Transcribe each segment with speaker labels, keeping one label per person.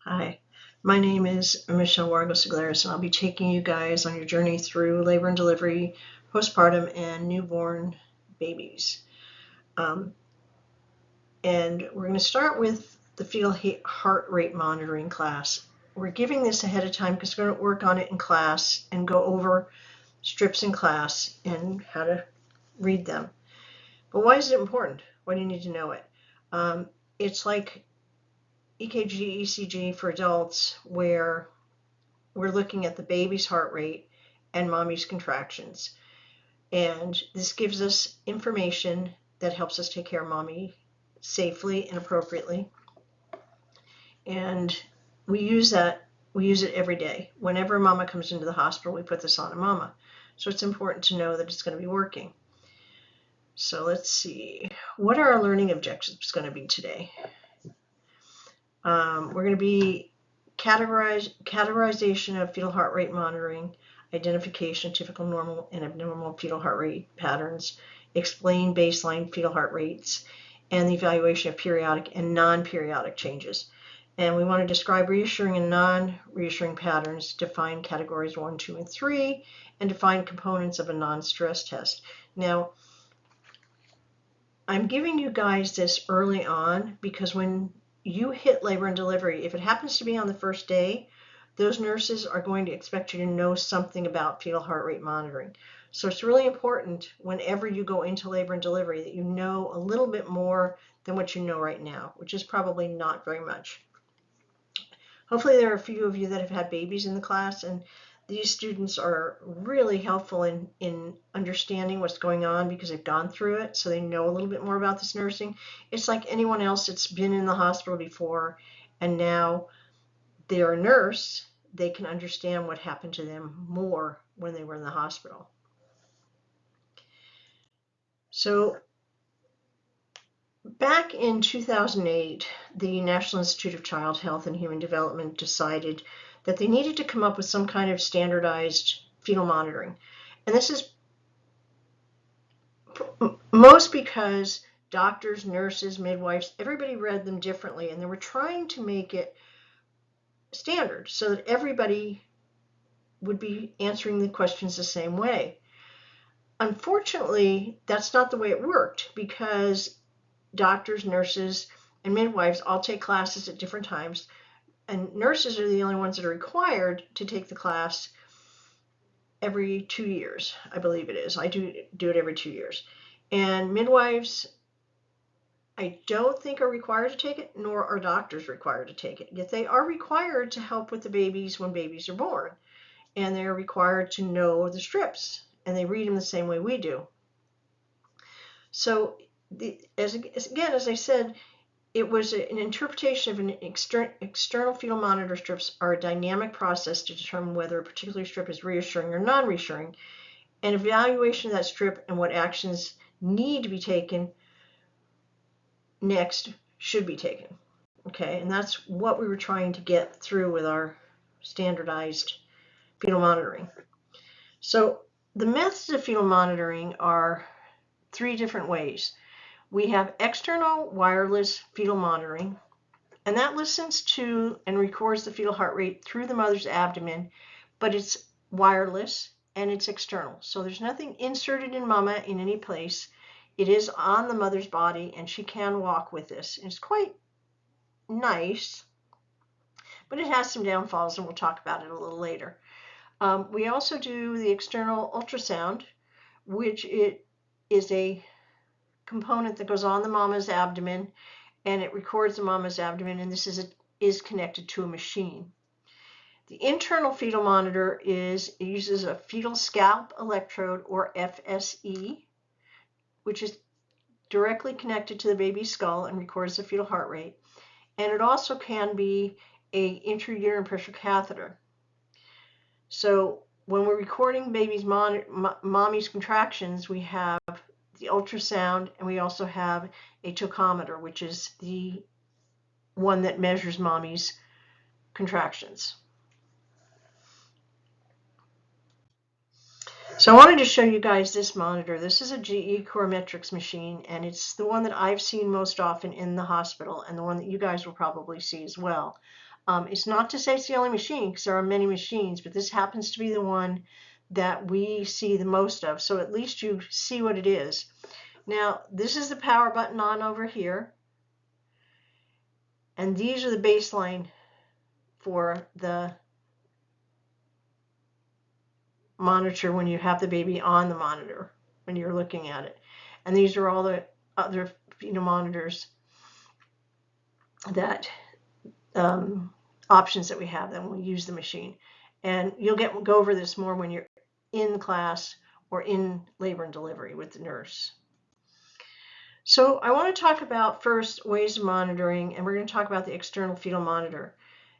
Speaker 1: Hi, my name is Michelle Wargo-Sugleris, and I'll be taking you guys on your journey through labor and delivery, postpartum, and newborn babies. And we're going to start with the fetal heart rate monitoring class. We're giving this ahead of time because we're going to work on it in class and go over strips in class and how to read them. But why is it important? Why do you need to know it? It's like EKG, ECG for adults, where we're looking at the baby's heart rate and mommy's contractions. And this gives us information that helps us take care of mommy safely and appropriately. And we use it every day. Whenever mama comes into the hospital, we put this on a mama. So it's important to know that it's going to be working. So let's see, what are our learning objectives going to be today? We're going to be categorization of fetal heart rate monitoring, identification of typical normal and abnormal fetal heart rate patterns, explain baseline fetal heart rates, and the evaluation of periodic and non-periodic changes. And we want to describe reassuring and non-reassuring patterns, define categories 1, 2, and 3, and define components of a non-stress test. Now, I'm giving you guys this early on because when you hit labor and delivery, if it happens to be on the first day, those nurses are going to expect you to know something about fetal heart rate monitoring. So it's really important whenever you go into labor and delivery that you know a little bit more than what you know right now, which is probably not very much. Hopefully there are a few of you that have had babies in the class, and these students are really helpful in understanding what's going on because they've gone through it, so they know a little bit more about this nursing. It's like anyone else that's been in the hospital before and now they're a nurse, they can understand what happened to them more when they were in the hospital. So back in 2008, the National Institute of Child Health and Human Development decided that they needed to come up with some kind of standardized fetal monitoring. And this is most because doctors, nurses, midwives, everybody read them differently, and they were trying to make it standard so that everybody would be answering the questions the same way. Unfortunately, that's not the way it worked because doctors, nurses, and midwives all take classes at different times, and nurses are the only ones that are required to take the class every 2 years, I believe it is. I do it every 2 years. And midwives, I don't think are required to take it, nor are doctors required to take it. Yet they are required to help with the babies when babies are born. And they're required to know the strips, and they read them the same way we do. So as I said, it was an interpretation of an external fetal monitor strips are a dynamic process to determine whether a particular strip is reassuring or non-reassuring, and evaluation of that strip and what actions need to be taken next should be taken. Okay, and that's what we were trying to get through with our standardized fetal monitoring. So the methods of fetal monitoring are 3 different ways. We have external wireless fetal monitoring, and that listens to and records the fetal heart rate through the mother's abdomen, but it's wireless and it's external. So there's nothing inserted in mama in any place. It is on the mother's body, and she can walk with this. It's quite nice, but it has some downfalls, and we'll talk about it a little later. We also do the external ultrasound, which it is a component that goes on the mama's abdomen, and it records the mama's abdomen, and this is connected to a machine. The internal fetal monitor uses a fetal scalp electrode, or FSE, which is directly connected to the baby's skull and records the fetal heart rate. And it also can be an intrauterine pressure catheter. So when we're recording baby's mommy's contractions, we have the ultrasound, and we also have a tachometer, which is the one that measures mommy's contractions. So I wanted to show you guys this monitor. This is a GE Coremetrics machine, and it's the one that I've seen most often in the hospital, and the one that you guys will probably see as well. It's not to say it's the only machine, because there are many machines, but this happens to be the one that we see the most of. So at least you see what it is. Now, this is the power button on over here. And these are the baseline for the monitor when you have the baby on the monitor, when you're looking at it. And these are all the other fetal monitors that options that we have then when we use the machine. And you'll go over this more when you're in class or in labor and delivery with the nurse. So I want to talk about first ways of monitoring, and we're going to talk about the external fetal monitor.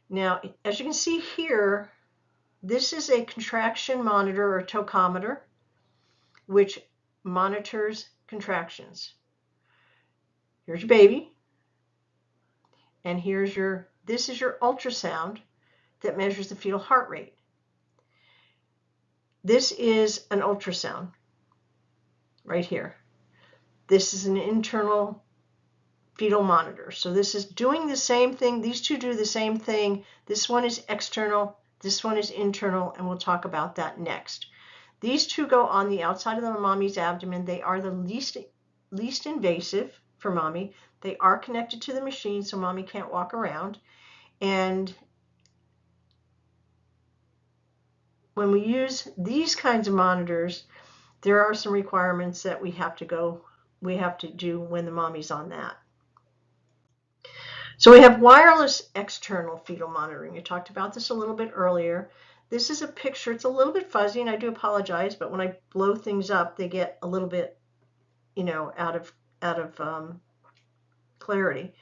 Speaker 1: Now, as you can see here, this is a contraction monitor or tachometer, which monitors contractions. Here's your baby, and this is your ultrasound that measures the fetal heart rate. This is an ultrasound right here. This is an internal fetal monitor. So this is doing the same thing. These two do the same thing. This one is external, this one is internal, and we'll talk about that next. These two go on the outside of the mommy's abdomen. They are the least invasive for mommy. They are connected to the machine, so mommy can't walk around. And when we use these kinds of monitors, there are some requirements that we have to do when the mommy's on that. So we have wireless external fetal monitoring. I talked about this a little bit earlier. This is a picture. It's a little bit fuzzy, and I do apologize, but when I blow things up, they get a little bit, out of clarity.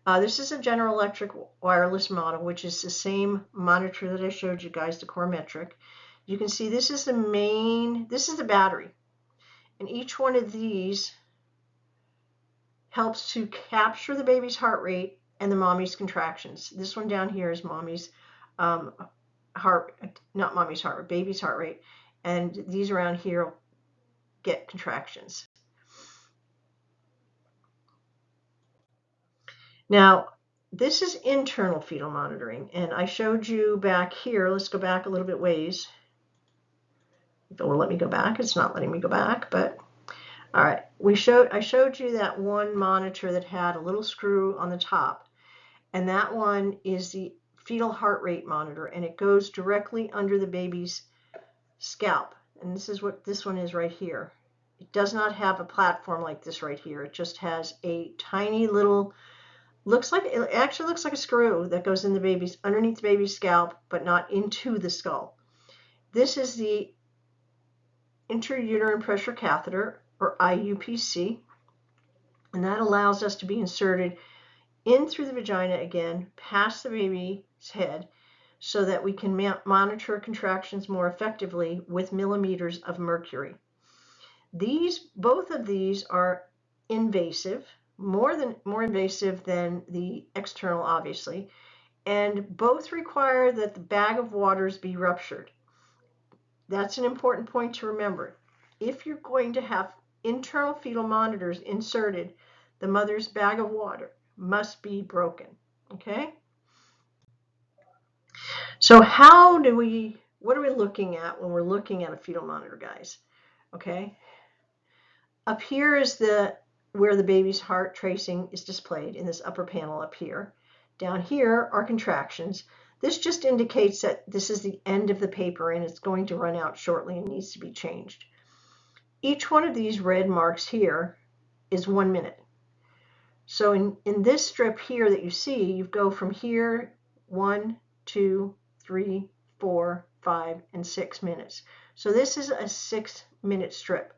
Speaker 1: This is a General Electric wireless model, which is the same monitor that I showed you guys, the core metric. You can see this is the battery. And each one of these helps to capture the baby's heart rate and the mommy's contractions. This one down here is mommy's baby's heart rate. And these around here get contractions. Now, this is internal fetal monitoring, and I showed you back here. Let's go back a little bit ways. If it will let me go back. It's not letting me go back, but all right. I showed you that one monitor that had a little screw on the top, and that one is the fetal heart rate monitor, and it goes directly under the baby's scalp. And this is what this one is right here. It does not have a platform like this right here. It just has a tiny little, it actually looks like a screw that goes in underneath the baby's scalp, but not into the skull. This is the intrauterine pressure catheter, or IUPC, and that allows us to be inserted in through the vagina again, past the baby's head, so that we can monitor contractions more effectively with millimeters of mercury. Both of these are invasive, more invasive than the external, obviously, and both require that the bag of waters be ruptured. That's an important point to remember. If you're going to have internal fetal monitors inserted, the mother's bag of water must be broken, okay? So what are we looking at when we're looking at a fetal monitor, guys? Okay, up here is where the baby's heart tracing is displayed in this upper panel up here. Down here are contractions. This just indicates that this is the end of the paper and it's going to run out shortly and needs to be changed. Each one of these red marks here is 1 minute. So in this strip here that you see, you go from here 1, 2, 3, 4, 5, and 6 minutes. So this is a 6-minute strip.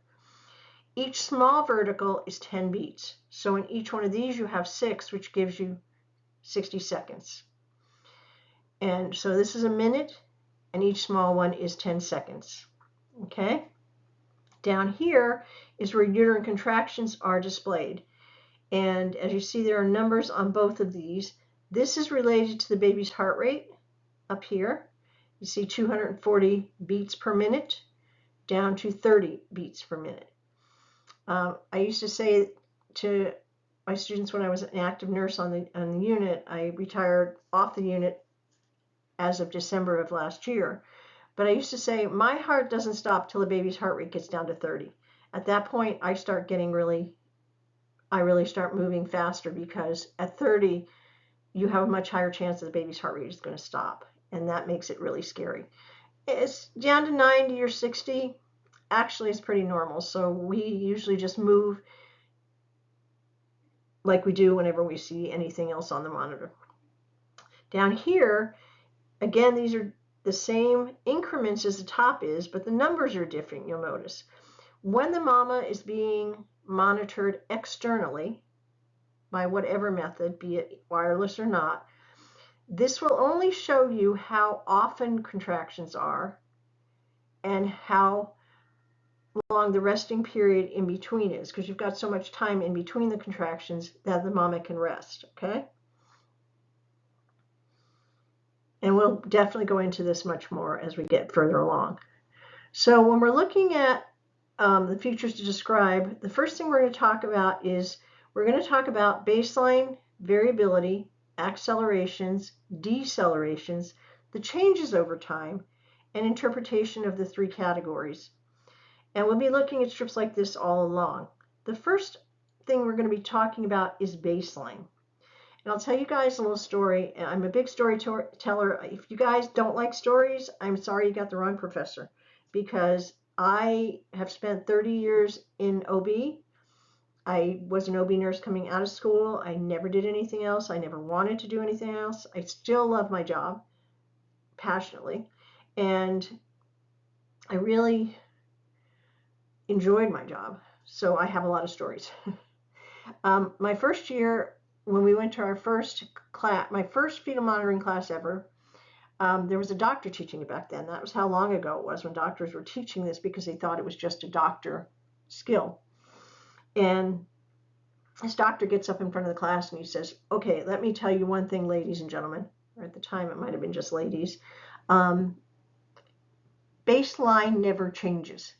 Speaker 1: Each small vertical is 10 beats. So in each one of these you have 6, which gives you 60 seconds. And so this is a minute, and each small one is 10 seconds. Okay? Down here is where uterine contractions are displayed. And as you see, there are numbers on both of these. This is related to the baby's heart rate up here. You see 240 beats per minute down to 30 beats per minute. I used to say to my students when I was an active nurse on the unit, I retired off the unit as of December of last year. But I used to say my heart doesn't stop till the baby's heart rate gets down to 30. At that point, I really start moving faster, because at 30, you have a much higher chance that the baby's heart rate is going to stop. And that makes it really scary. It's down to 90 or 60. Actually, it's pretty normal. So we usually just move like we do whenever we see anything else on the monitor. Down here, again, these are the same increments as the top is, but the numbers are different, you'll notice. When the mama is being monitored externally by whatever method, be it wireless or not, this will only show you how often contractions are and how long the resting period in between is, because you've got so much time in between the contractions that the mama can rest, okay? And we'll definitely go into this much more as we get further along. So when we're looking at the features to describe, the first thing we're going to talk about is we're going to talk about baseline variability, accelerations, decelerations, the changes over time, and interpretation of the three categories. And we'll be looking at strips like this all along. The first thing we're going to be talking about is baseline. And I'll tell you guys a little story. I'm a big storyteller. If you guys don't like stories, I'm sorry you got the wrong professor, because I have spent 30 years in OB. I was an OB nurse coming out of school. I never did anything else. I never wanted to do anything else. I still love my job passionately. And I really enjoyed my job. So I have a lot of stories. My first year, when we went to our first class, my first fetal monitoring class ever, there was a doctor teaching it back then. That was how long ago it was when doctors were teaching this, because they thought it was just a doctor skill. And this doctor gets up in front of the class and he says, okay, let me tell you one thing, ladies and gentlemen, or at the time it might have been just ladies. Baseline never changes.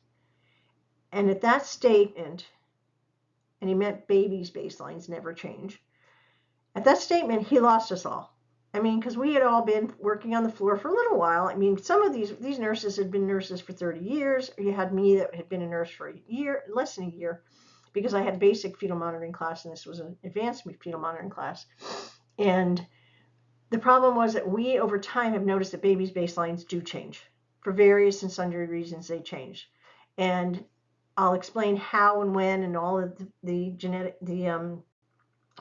Speaker 1: And at that statement, and he meant babies' baselines never change. At that statement, he lost us all. I mean, because we had all been working on the floor for a little while. I mean, some of these nurses had been nurses for 30 years. You had me that had been a nurse for a year, less than a year, because I had basic fetal monitoring class, and this was an advanced fetal monitoring class. And the problem was that we, over time, have noticed that babies' baselines do change. For various and sundry reasons, they change. And I'll explain how and when and all of the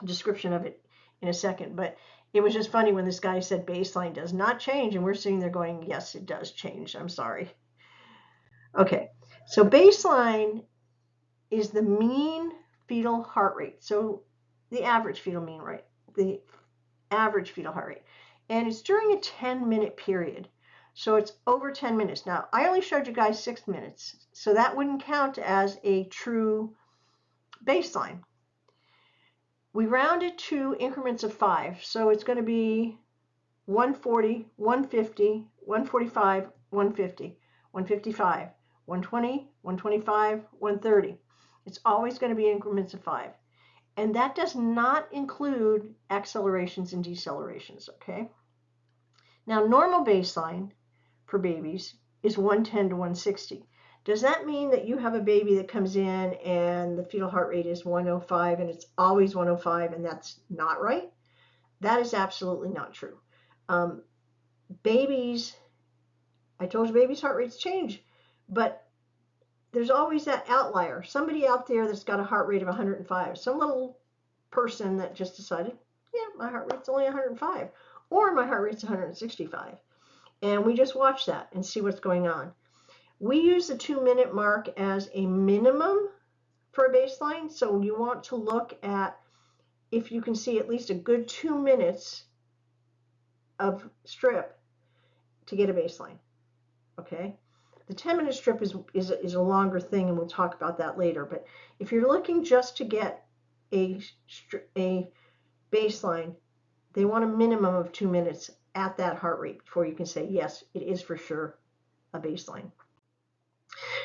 Speaker 1: description of it in a second. But it was just funny when this guy said baseline does not change, and we're sitting there going, yes, it does change. I'm sorry. Okay, so baseline is the mean fetal heart rate. So the average fetal mean rate, the average fetal heart rate. And it's during a 10-minute period. So it's over 10 minutes. Now, I only showed you guys 6 minutes, so that wouldn't count as a true baseline. We rounded to increments of 5, so it's going to be 140, 150, 145, 150, 155, 120, 125, 130. It's always going to be increments of 5. And that does not include accelerations and decelerations, okay? Now, normal baseline for babies is 110 to 160. Does that mean that you have a baby that comes in and the fetal heart rate is 105 and it's always 105 and that's not right? That is absolutely not true. Babies, I told you babies' heart rates change, but there's always that outlier. Somebody out there that's got a heart rate of 105. Some little person that just decided, yeah, my heart rate's only 105, or my heart rate's 165. And we just watch that and see what's going on. We use the 2-minute mark as a minimum for a baseline. So you want to look at if you can see at least a good 2 minutes of strip to get a baseline. Okay. The 10-minute strip is a longer thing, and we'll talk about that later. But if you're looking just to get a baseline, they want a minimum of 2 minutes at that heart rate before you can say, yes, it is for sure a baseline.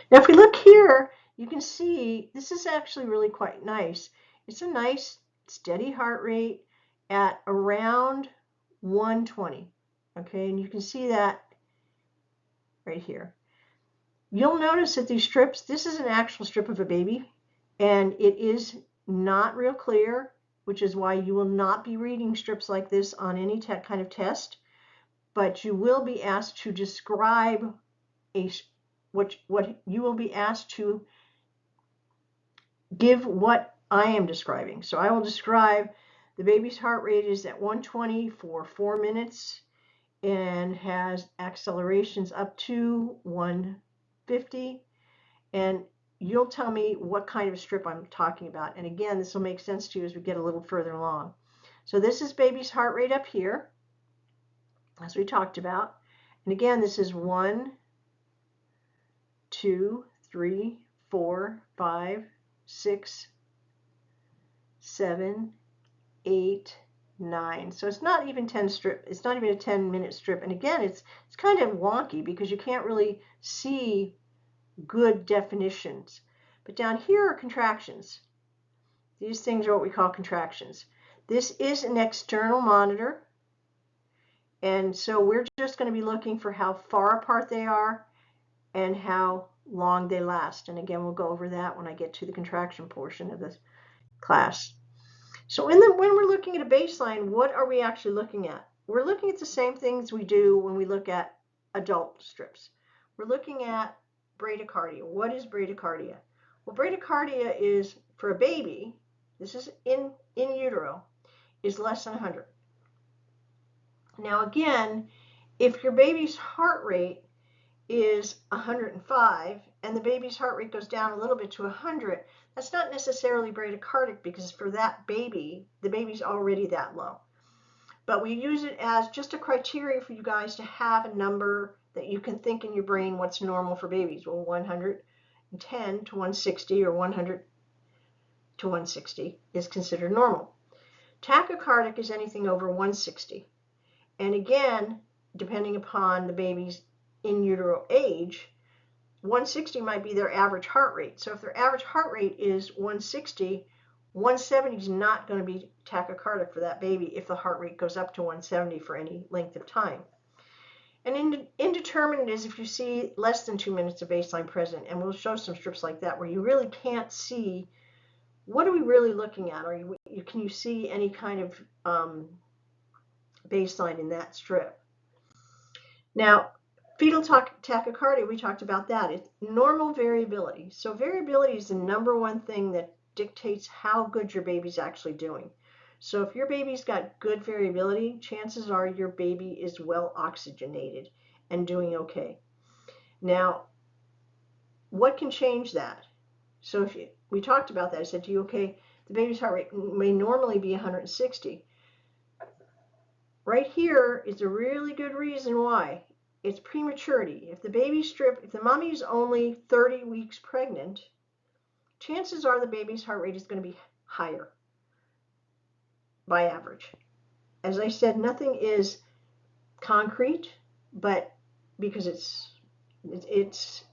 Speaker 1: Now, if we look here, you can see this is actually really quite nice. It's a nice steady heart rate at around 120. Okay, and you can see that right here. You'll notice that these strips, this is an actual strip of a baby, and it is not real clear, which is why you will not be reading strips like this on any kind of test, but you will be asked to describe what you will be asked to give what I am describing. So I will describe the baby's heart rate is at 120 for 4 minutes and has accelerations up to 150, and you'll tell me what kind of strip I'm talking about. And again, this will make sense to you as we get a little further along. So this is baby's heart rate up here, as we talked about. And again, this is 1, 2, 3, 4, 5, 6, 7, 8, 9. So it's not even 10 strip. It's not even a 10-minute strip. And again, it's kind of wonky because you can't really see good definitions. But down here are contractions. These things are what we call contractions. This is an external monitor. And so we're just going to be looking for how far apart they are and how long they last. And again, we'll go over that when I get to the contraction portion of this class. So when we're looking at a baseline, what are we actually looking at? We're looking at the same things we do when we look at adult strips. We're looking at bradycardia. What is bradycardia? Well, bradycardia is, for a baby, this is in utero, is less than 100. Now again, if your baby's heart rate is 105 and the baby's heart rate goes down a little bit to 100, that's not necessarily bradycardic because for that baby, the baby's already that low. But we use it as just a criteria for you guys to have a number that you can think in your brain what's normal for babies. Well, 110 to 160 or 100 to 160 is considered normal. Tachycardic is anything over 160. And again, depending upon the baby's in utero age, 160 might be their average heart rate. So if their average heart rate is 160, 170 is not going to be tachycardic for that baby if the heart rate goes up to 170 for any length of time. And indeterminate is if you see less than 2 minutes of baseline present, and we'll show some strips like that where you really can't see what are we really looking at. Can you see any kind of baseline in that strip? Now, fetal tachycardia, we talked about that. It's normal variability. So variability is the number one thing that dictates how good your baby's actually doing. So if your baby's got good variability, chances are your baby is well oxygenated and doing okay. Now, what can change that? So we talked about that. I said to you, okay, the baby's heart rate may normally be 160. Right here is a really good reason why. It's prematurity. If the mommy is only 30 weeks pregnant, chances are the baby's heart rate is going to be higher by average. As I said, nothing is concrete, but because it's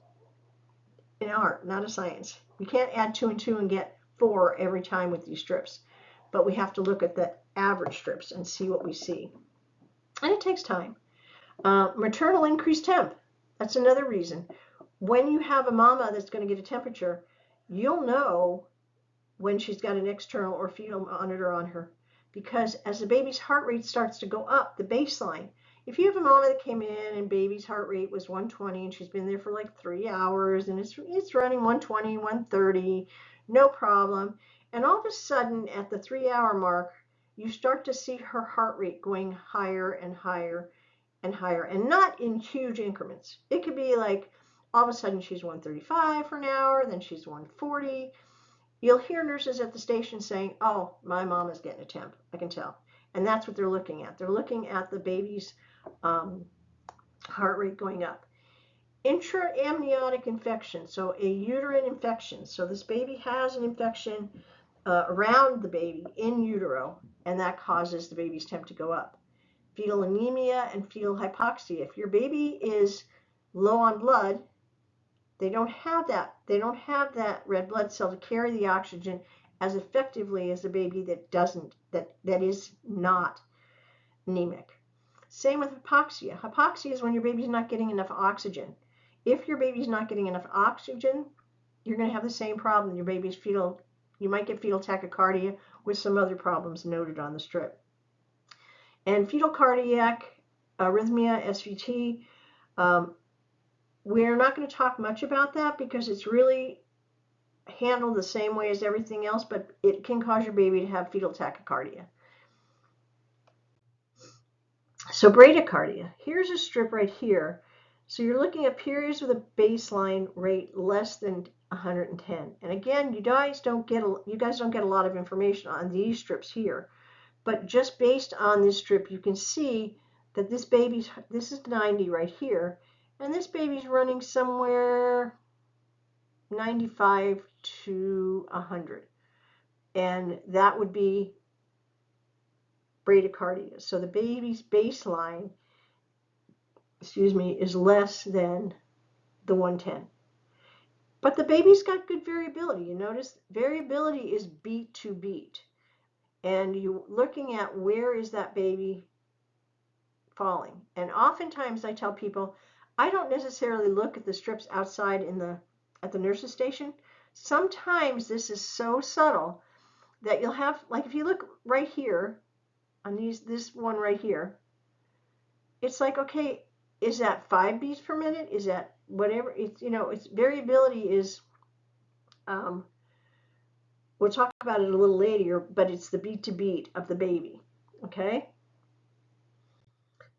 Speaker 1: an art, not a science. We can't add 2 and 2 and get 4 every time with these strips, but we have to look at the average strips and see what we see. And it takes time. Maternal increased temp, that's another reason. When you have a mama that's going to get a temperature, you'll know when she's got an external or fetal monitor on her, because as the baby's heart rate starts to go up, the baseline, if you have a mama that came in and baby's heart rate was 120 and she's been there for like 3 hours and it's running 120, 130, no problem, and all of a sudden at the 3-hour mark, you start to see her heart rate going higher and higher and higher, and not in huge increments. It could be like all of a sudden she's 135 for an hour, then she's 140. You'll hear nurses at the station saying, oh, my mama's getting a temp, I can tell. And that's what they're looking at. They're looking at the baby's heart rate going up. Intraamniotic infection, so a uterine infection. So this baby has an infection around the baby in utero, and that causes the baby's temp to go up. Fetal anemia and fetal hypoxia. If your baby is low on blood, they don't have that. They don't have that red blood cell to carry the oxygen as effectively as a baby that is not anemic. Same with hypoxia. Hypoxia is when your baby's not getting enough oxygen. If your baby's not getting enough oxygen, you're going to have the same problem. Your baby's fetal, you might get fetal tachycardia with some other problems noted on the strip. And fetal cardiac arrhythmia, SVT, we're not going to talk much about that because it's really handled the same way as everything else, but it can cause your baby to have fetal tachycardia. So bradycardia, here's a strip right here. So you're looking at periods with a baseline rate less than 110. And again, you guys don't get a lot of information on these strips here. But just based on this strip, you can see that this is 90 right here, and this baby's running somewhere 95 to 100. And that would be bradycardia. So the baby's baseline, is less than the 110. But the baby's got good variability. You notice variability is beat to beat. And you're looking at where is that baby falling. And oftentimes I tell people, I don't necessarily look at the strips outside at the nurse's station. Sometimes this is so subtle that you'll have, like if you look right here on this one right here, it's like, okay, is that 5 beats per minute? Is that whatever? It's variability is, we'll talk about it a little later, but it's the beat to beat of the baby, okay?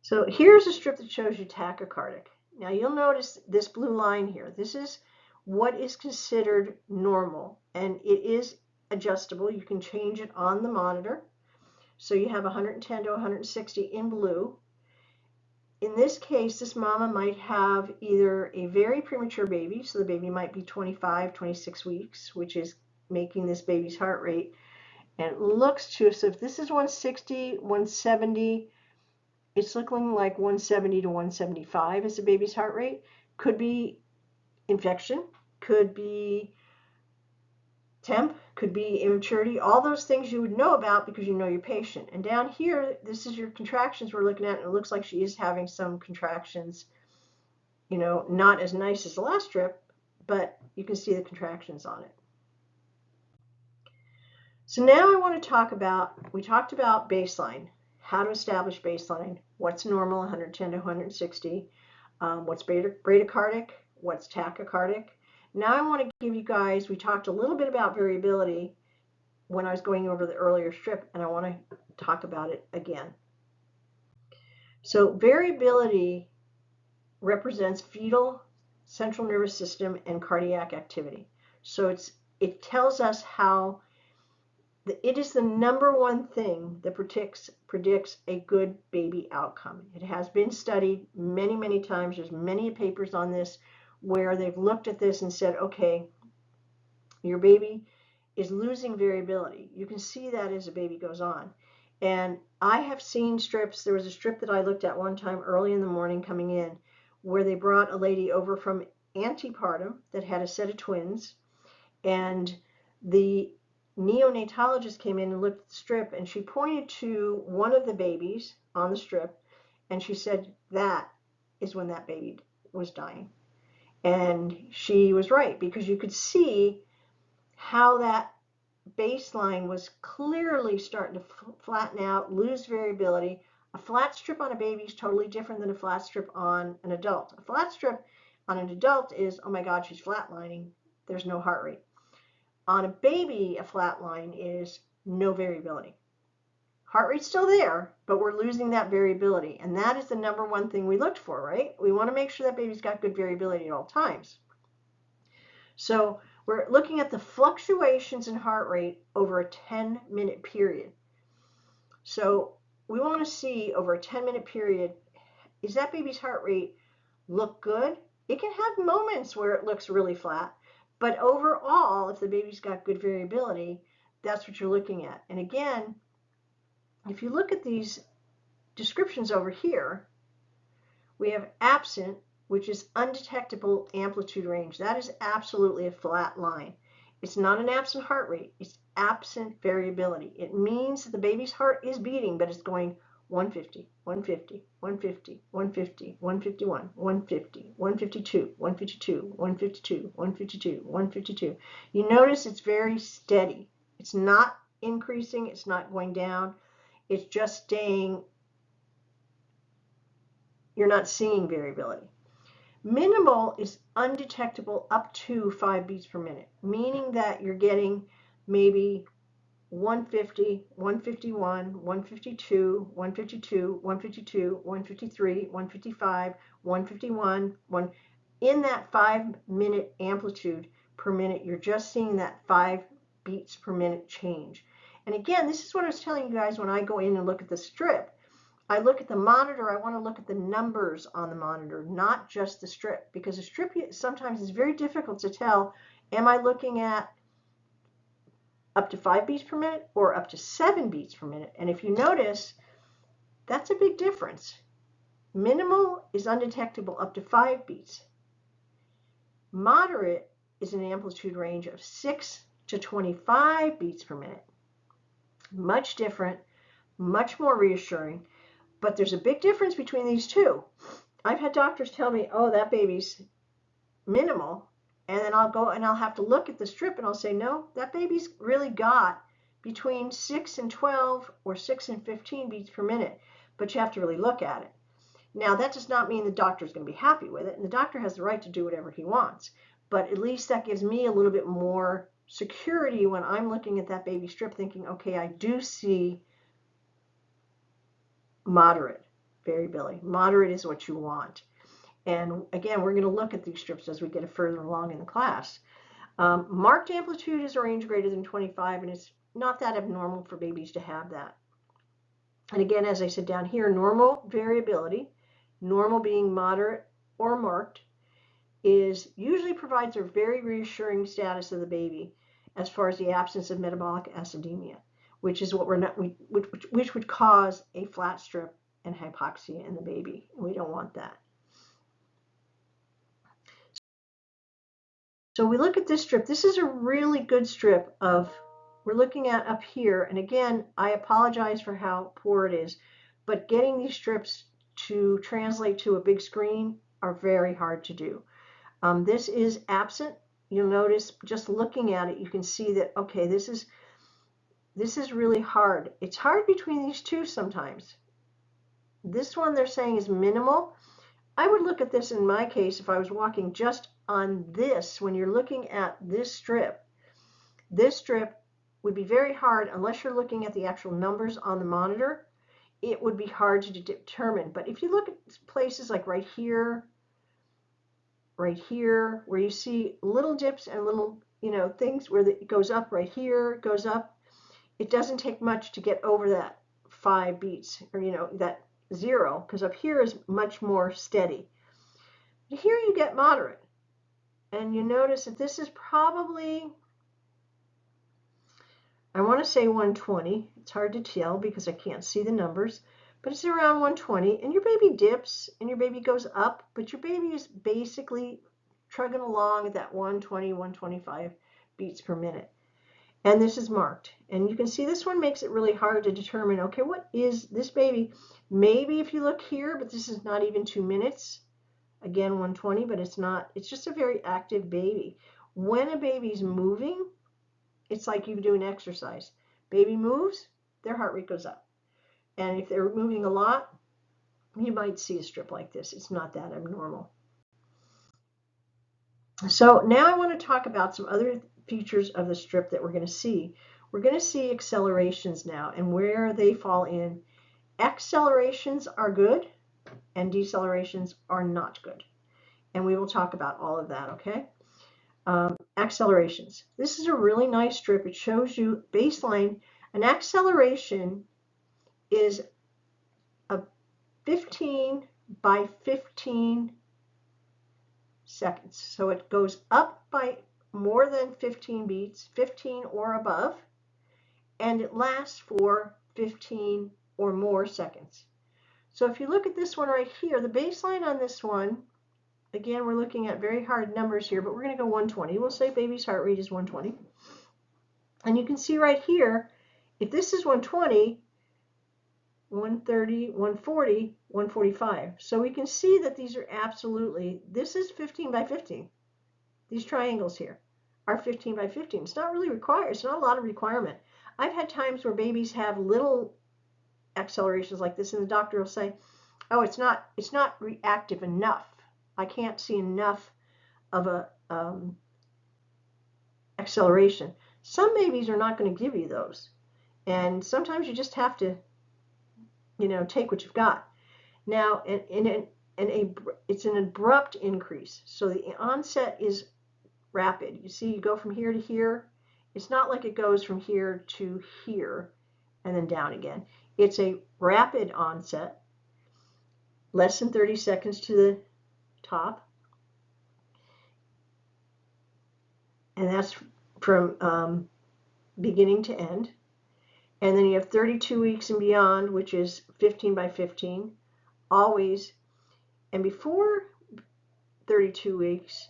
Speaker 1: So here's a strip that shows you tachycardic. Now you'll notice this blue line here. This is what is considered normal, and it is adjustable. You can change it on the monitor. So you have 110 to 160 in blue. In this case, this mama might have either a very premature baby, so the baby might be 25, 26 weeks, which is making this baby's heart rate. And it looks to, so if this is 160, 170, it's looking like 170 to 175 is the baby's heart rate. Could be infection, could be temp, could be immaturity, all those things you would know about because you know your patient. And down here, this is your contractions we're looking at, and it looks like she is having some contractions, not as nice as the last strip, but you can see the contractions on it. So now I want to talk about, we talked about baseline, how to establish baseline, what's normal, 110 to 160, what's bradycardic, what's tachycardic. Now I want to give you guys, we talked a little bit about variability when I was going over the earlier strip, and I want to talk about it again. So variability represents fetal, central nervous system, and cardiac activity. So it tells us how it is the number one thing that predicts a good baby outcome. It has been studied many, many times. There's many papers on this where they've looked at this and said, okay, your baby is losing variability. You can see that as a baby goes on. And I have seen strips. There was a strip that I looked at one time early in the morning coming in where they brought a lady over from antepartum that had a set of twins, and the neonatologist came in and looked at the strip, and she pointed to one of the babies on the strip, and she said, that is when that baby was dying. And she was right, because you could see how that baseline was clearly starting to flatten out, lose variability. A flat strip on a baby is totally different than a flat strip on an adult. A flat strip on an adult is, oh my God, she's flatlining. There's no heart rate. On a baby, a flat line is no variability. Heart rate's still there, but we're losing that variability. And that is the number one thing we looked for, right? We want to make sure that baby's got good variability at all times. So we're looking at the fluctuations in heart rate over a 10-minute period. So we want to see over a 10-minute period, is that baby's heart rate look good? It can have moments where it looks really flat, but overall, if the baby's got good variability, that's what you're looking at. And again, if you look at these descriptions over here, we have absent, which is undetectable amplitude range. That is absolutely a flat line. It's not an absent heart rate. It's absent variability. It means that the baby's heart is beating, but it's going 150, 150, 150, 150, 151, 150, 152, 152, 152, 152, 152. You notice it's very steady. It's not increasing, it's not going down, it's just staying. You're not seeing variability. Minimal is undetectable up to 5 beats per minute, meaning that you're getting maybe 150, 151, 152, 152, 152, 153, 155, 151, in that 5-minute amplitude per minute, you're just seeing that 5 beats per minute change. And again, this is what I was telling you guys when I go in and look at the strip. I look at the monitor, I want to look at the numbers on the monitor, not just the strip, because a strip sometimes is very difficult to tell, am I looking at up to 5 beats per minute or up to 7 beats per minute? And if you notice, that's a big difference. Minimal is undetectable up to 5 beats. Moderate is an amplitude range of 6 to 25 beats per minute. Much different, much more reassuring. But there's a big difference between these two. I've had doctors tell me, oh, that baby's minimal. And then I'll go and I'll have to look at the strip and I'll say, no, that baby's really got between 6 and 12 or 6 and 15 beats per minute. But you have to really look at it. Now, that does not mean the doctor's going to be happy with it. And the doctor has the right to do whatever he wants. But at least that gives me a little bit more security when I'm looking at that baby strip thinking, okay, I do see moderate variability. Moderate is what you want. And again, we're going to look at these strips as we get further along in the class. Marked amplitude is a range greater than 25, and it's not that abnormal for babies to have that. And again, as I said down here, normal variability, normal being moderate or marked, is usually provides a very reassuring status of the baby as far as the absence of metabolic acidemia, which is what we're not, which would cause a flat strip and hypoxia in the baby, and we don't want that. So we look at this strip. This is a really good strip of, we're looking at up here, and again, I apologize for how poor it is, but getting these strips to translate to a big screen are very hard to do. This is absent. You'll notice just looking at it, you can see that, okay, this is really hard. It's hard between these two sometimes. This one they're saying is minimal. I would look at this in my case if I was walking just on this. When you're looking at this strip would be very hard unless you're looking at the actual numbers on the monitor. It would be hard to determine. But if you look at places like right here, where you see little dips and little, things where it goes up right here, goes up, it doesn't take much to get over that 5 beats, or that 0, because up here is much more steady. Here you get moderate, and you notice that this is probably, I want to say 120. It's hard to tell because I can't see the numbers, but it's around 120, and your baby dips and your baby goes up, but your baby is basically trugging along at that 120, 125 beats per minute. And this is marked. And you can see this one makes it really hard to determine, okay, what is this baby? Maybe if you look here, but this is not even 2 minutes. Again, 120, but it's not. It's just a very active baby. When a baby's moving, it's like you do an exercise. Baby moves, their heart rate goes up. And if they're moving a lot, you might see a strip like this. It's not that abnormal. So now I want to talk about some other features of the strip that we're going to see. We're going to see accelerations now and where they fall in. Accelerations are good and decelerations are not good. And we will talk about all of that, okay? Accelerations. This is a really nice strip. It shows you baseline. An acceleration is a 15 by 15 seconds. So it goes up by more than 15 beats, 15 or above, and it lasts for 15 or more seconds. So if you look at this one right here, the baseline on this one, again, we're looking at very hard numbers here, but we're going to go 120. We'll say baby's heart rate is 120. And you can see right here, if this is 120, 130, 140, 145. So we can see that these are absolutely, this is 15 by 15. These triangles here are 15 by 15. It's not really required. It's not a lot of requirement. I've had times where babies have little accelerations like this, and the doctor will say, oh, it's not reactive enough. I can't see enough of a acceleration. Some babies are not going to give you those. And sometimes you just have to, take what you've got. Now, it's an abrupt increase. So the onset is rapid. You see, you go from here to here. It's not like it goes from here to here and then down again. It's a rapid onset, less than 30 seconds to the top. And that's from beginning to end. And then you have 32 weeks and beyond, which is 15 by 15, always. And before 32 weeks,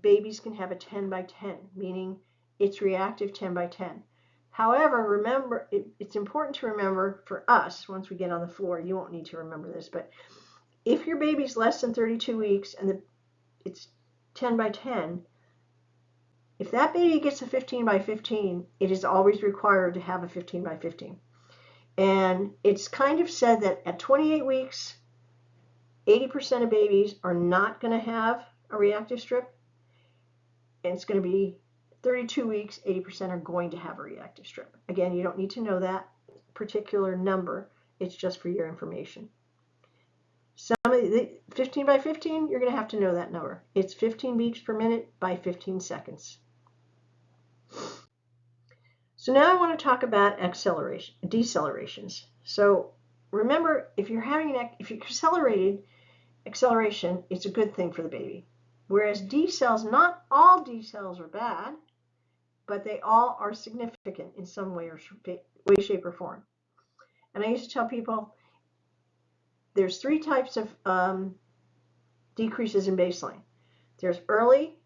Speaker 1: babies can have a 10 by 10, meaning it's reactive 10 by 10. However, remember, it's important to remember for us, once we get on the floor, you won't need to remember this, but if your baby's less than 32 weeks and it's 10 by 10, if that baby gets a 15 by 15, it is always required to have a 15 by 15. And it's kind of said that at 28 weeks, 80% of babies are not going to have a reactive strip. And it's going to be 32 weeks, 80% are going to have a reactive strip. Again, you don't need to know that particular number. It's just for your information. Some of the 15 by 15, you're going to have to know that number. It's 15 beats per minute by 15 seconds. So now I want to talk about decelerations. So remember, if you're accelerated acceleration, it's a good thing for the baby. Whereas decels, not all decels are bad, but they all are significant in some way, shape, or form. And I used to tell people there's 3 types of decreases in baseline. There's early,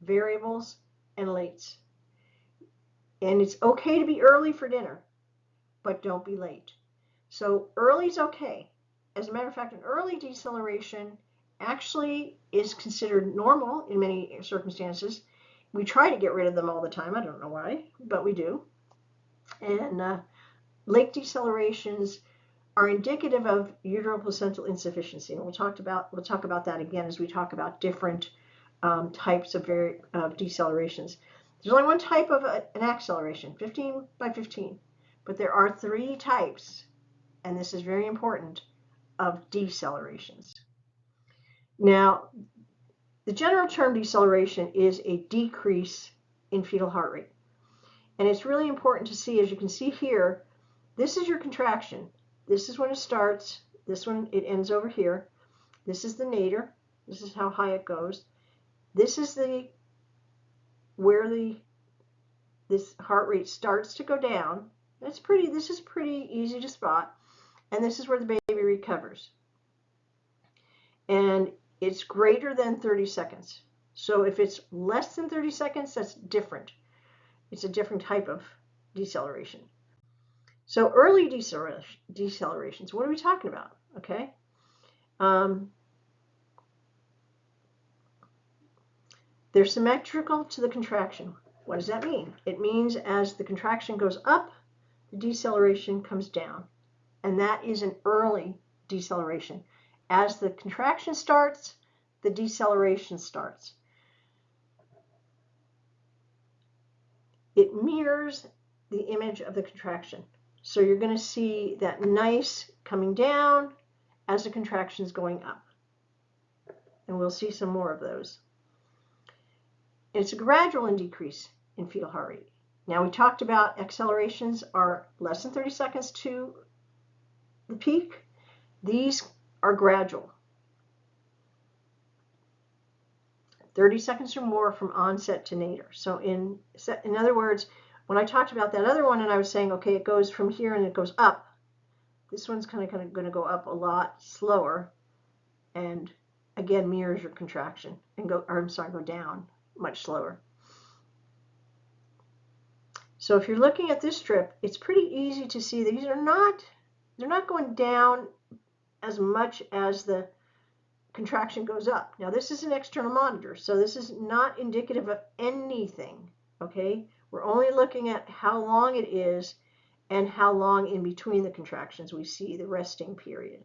Speaker 1: variables, and lates. And it's okay to be early for dinner, but don't be late. So early's okay. As a matter of fact, an early deceleration actually is considered normal in many circumstances. We try to get rid of them all the time. I don't know why, but we do. And late decelerations are indicative of uteroplacental insufficiency. And we'll talk about that again as we talk about different types of decelerations. There's only one type of an acceleration, 15 by 15, but there are 3 types, and this is very important, of decelerations. Now, the general term deceleration is a decrease in fetal heart rate. And it's really important to see, as you can see here, this is your contraction. This is when it starts. This one, it ends over here. This is the nadir. This is how high it goes. This is where this heart rate starts to go down. This is pretty easy to spot. And this is where the baby recovers. And it's greater than 30 seconds. So if it's less than 30 seconds, that's different. It's a different type of deceleration. So early decelerations, what are we talking about? Okay. They're symmetrical to the contraction. What does that mean? It means as the contraction goes up, the deceleration comes down. And that is an early deceleration. As the contraction starts, the deceleration starts. It mirrors the image of the contraction. So you're going to see that nice coming down as the contraction is going up. And we'll see some more of those. It's a gradual decrease in fetal heart rate. Now we talked about accelerations are less than 30 seconds to the peak. These are gradual. 30 seconds or more from onset to nadir. So in other words, when I talked about that other one and I was saying, okay, it goes from here and it goes up, this one's kind of going to go up a lot slower and again mirrors your contraction and go down much slower. So if you're looking at this strip, it's pretty easy to see these are not They're not going down as much as the contraction goes up. Now this is an external monitor, so this is not indicative of anything, okay? We're only looking at how long it is and how long in between the contractions we see the resting period.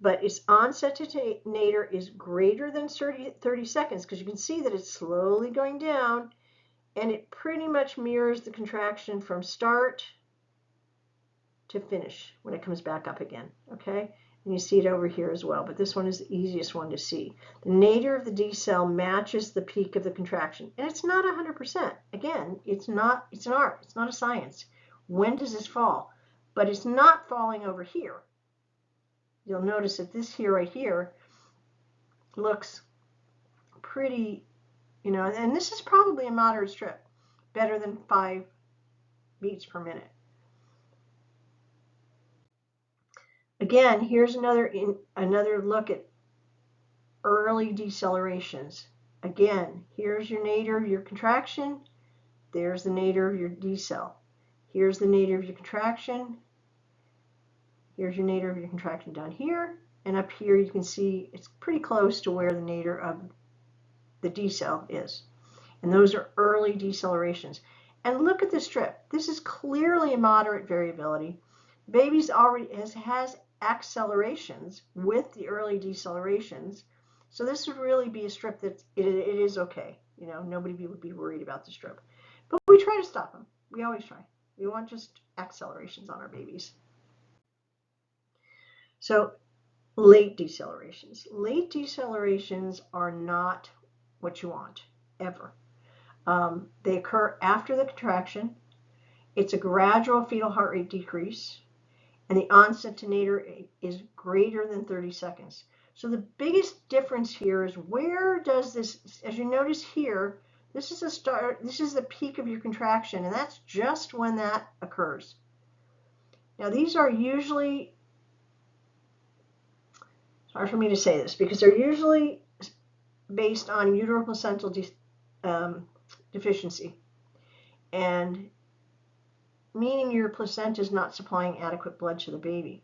Speaker 1: But its onset to nadir is greater than 30 seconds, because you can see that it's slowly going down, and it pretty much mirrors the contraction from start to finish when it comes back up again, okay? And you see it over here as well, but this one is the easiest one to see. The nadir of the decel matches the peak of the contraction, and it's not 100%. Again, it's an art, it's not a science. When does this fall? But it's not falling over here. You'll notice that this here, right here, looks pretty, you know, and this is probably a moderate strip, better than 5 beats per minute. Again, here's another look at early decelerations. Again, here's your nadir, your contraction. There's the nadir of your decel. Here's the nadir of your contraction. Here's your nadir of your contraction down here. And up here you can see it's pretty close to where the nadir of the decel is. And those are early decelerations. And look at this strip. This is clearly a moderate variability. Baby's already has accelerations with the early decelerations. So this would really be a strip that it is okay. You know, nobody would be worried about the strip. But we try to stop them. We always try. We want just accelerations on our babies. So late decelerations. Late decelerations are not what you want, ever. They occur after the contraction. It's a gradual fetal heart rate decrease, and the onset to nadir is greater than 30 seconds. So the biggest difference here is, where does this, as you notice here, this is a start, this is the peak of your contraction, and that's just when that occurs. Now these are usually, it's hard for me to say this, because they're usually based on uteroplacental deficiency, and meaning your placenta is not supplying adequate blood to the baby.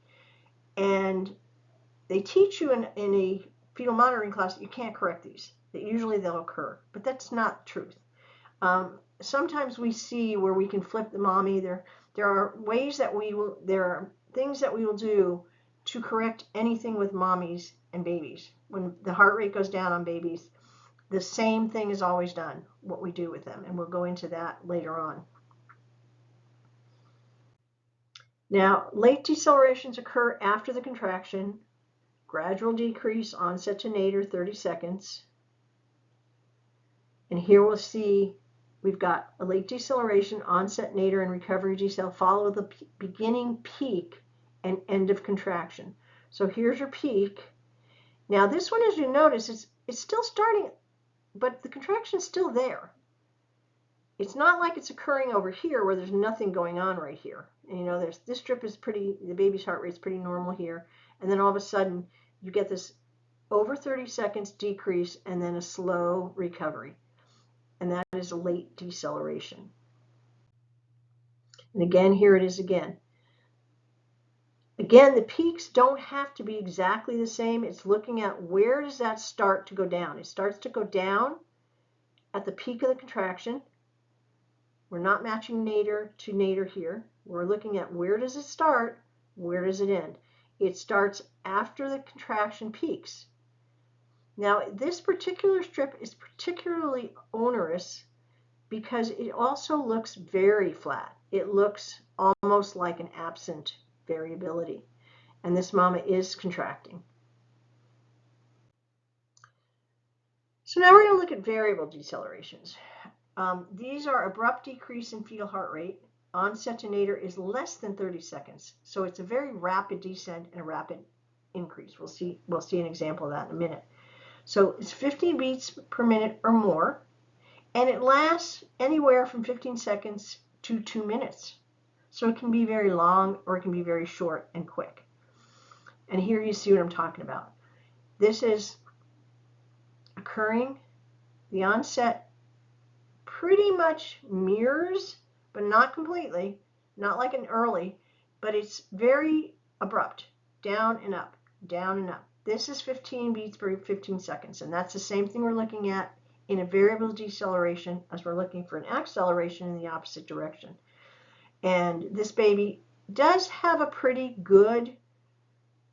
Speaker 1: And they teach you in a fetal monitoring class that you can't correct these, that usually they'll occur, but that's not the truth. Sometimes we see where we can flip the mommy. There are ways that there are things that we will do to correct anything with mommies and babies. When the heart rate goes down on babies, the same thing is always done, what we do with them, and we'll go into that later on. Now, late decelerations occur after the contraction, gradual decrease, onset to nadir, 30 seconds. And here we'll see we've got a late deceleration, onset nadir, and recovery decel follow the beginning peak and end of contraction. So here's your peak. Now this one, as you notice, it's still starting, but the contraction is still there. It's not like it's occurring over here where there's nothing going on right here. And, you know, this strip is pretty, the baby's heart rate is pretty normal here. And then all of a sudden you get this over 30 seconds decrease and then a slow recovery. And that is a late deceleration. And again, here it is again. Again, the peaks don't have to be exactly the same. It's looking at, where does that start to go down? It starts to go down at the peak of the contraction. We're not matching nadir to nadir here. We're looking at, where does it start? Where does it end? It starts after the contraction peaks. Now, this particular strip is particularly onerous because it also looks very flat. It looks almost like an absent variability. And this mama is contracting. So now we're going to look at variable decelerations. These are abrupt decrease in fetal heart rate. Onset to nadir is less than 30 seconds. So it's a very rapid descent and a rapid increase. We'll see an example of that in a minute. So it's 15 beats per minute or more, and it lasts anywhere from 15 seconds to 2 minutes. So it can be very long or it can be very short and quick. And here you see what I'm talking about. This is occurring. The onset pretty much mirrors, but not completely, not like an early, but it's very abrupt, down and up, down and up. This is 15 beats per 15 seconds, and that's the same thing we're looking at in a variable deceleration as we're looking for an acceleration in the opposite direction. And this baby does have a pretty good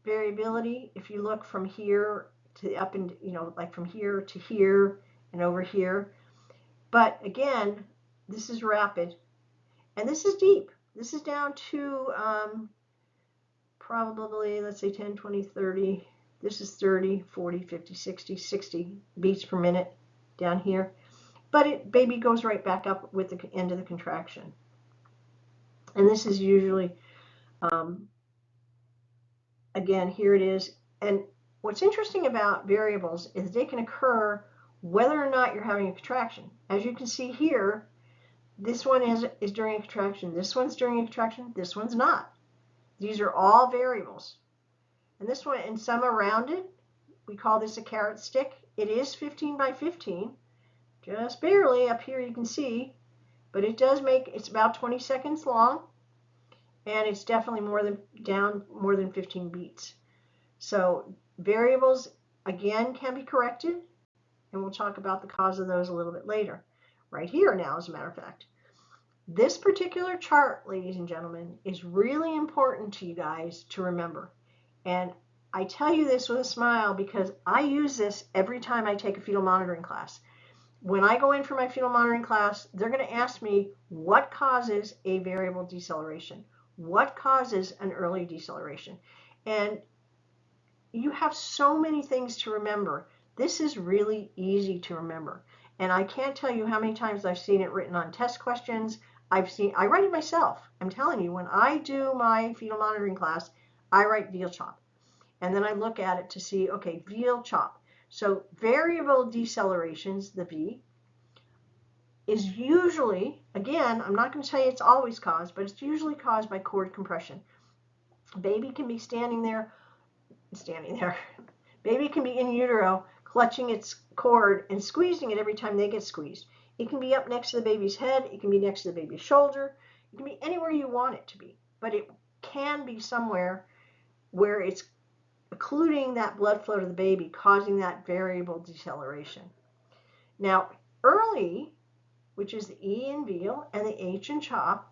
Speaker 1: variability if you look from here to up and, like from here to here and over here. But again, this is rapid and this is deep. This is down to probably, let's say 10, 20, 30. This is 30, 40, 50, 60, 60 beats per minute down here. But baby goes right back up with the end of the contraction. And this is usually, again, here it is. And what's interesting about variables is they can occur whether or not you're having a contraction. As you can see here, this one is during a contraction. This one's during a contraction. This one's not. These are all variables. And this one, and some are rounded. We call this a carrot stick. It is 15 by 15, just barely up here you can see, but it does make, it's about 20 seconds long, and it's definitely more than 15 beats. So variables, again, can be corrected, and we'll talk about the cause of those a little bit later. Right here now, as a matter of fact. This particular chart, ladies and gentlemen, is really important to you guys to remember. And I tell you this with a smile because I use this every time I take a fetal monitoring class. When I go in for my fetal monitoring class, they're going to ask me what causes a variable deceleration, what causes an early deceleration. And you have so many things to remember. This is really easy to remember. And I can't tell you how many times I've seen it written on test questions. I write it myself. I'm telling you, when I do my fetal monitoring class, I write veal chop. And then I look at it to see, okay, veal chop. So variable decelerations, the V, is usually, again, I'm not going to tell you it's always caused, but it's usually caused by cord compression. Baby can be standing there. Baby can be in utero, clutching its cord and squeezing it every time they get squeezed. It can be up next to the baby's head. It can be next to the baby's shoulder. It can be anywhere you want it to be, but it can be somewhere where it's occluding that blood flow to the baby, causing that variable deceleration. Now, early, which is the E in veal and the H in chop,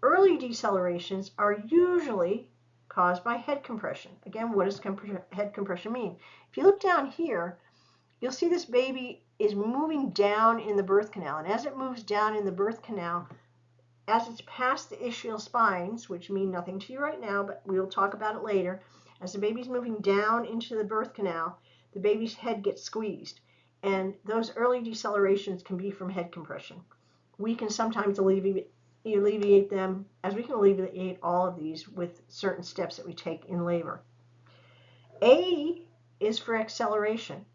Speaker 1: early decelerations are usually caused by head compression. Again, what does head compression mean? If you look down here, you'll see this baby is moving down in the birth canal. And as it moves down in the birth canal, as it's past the ischial spines, which mean nothing to you right now, but we'll talk about it later, as the baby's moving down into the birth canal, the baby's head gets squeezed. And those early decelerations can be from head compression. We can sometimes alleviate them, as we can alleviate all of these with certain steps that we take in labor. A is for acceleration.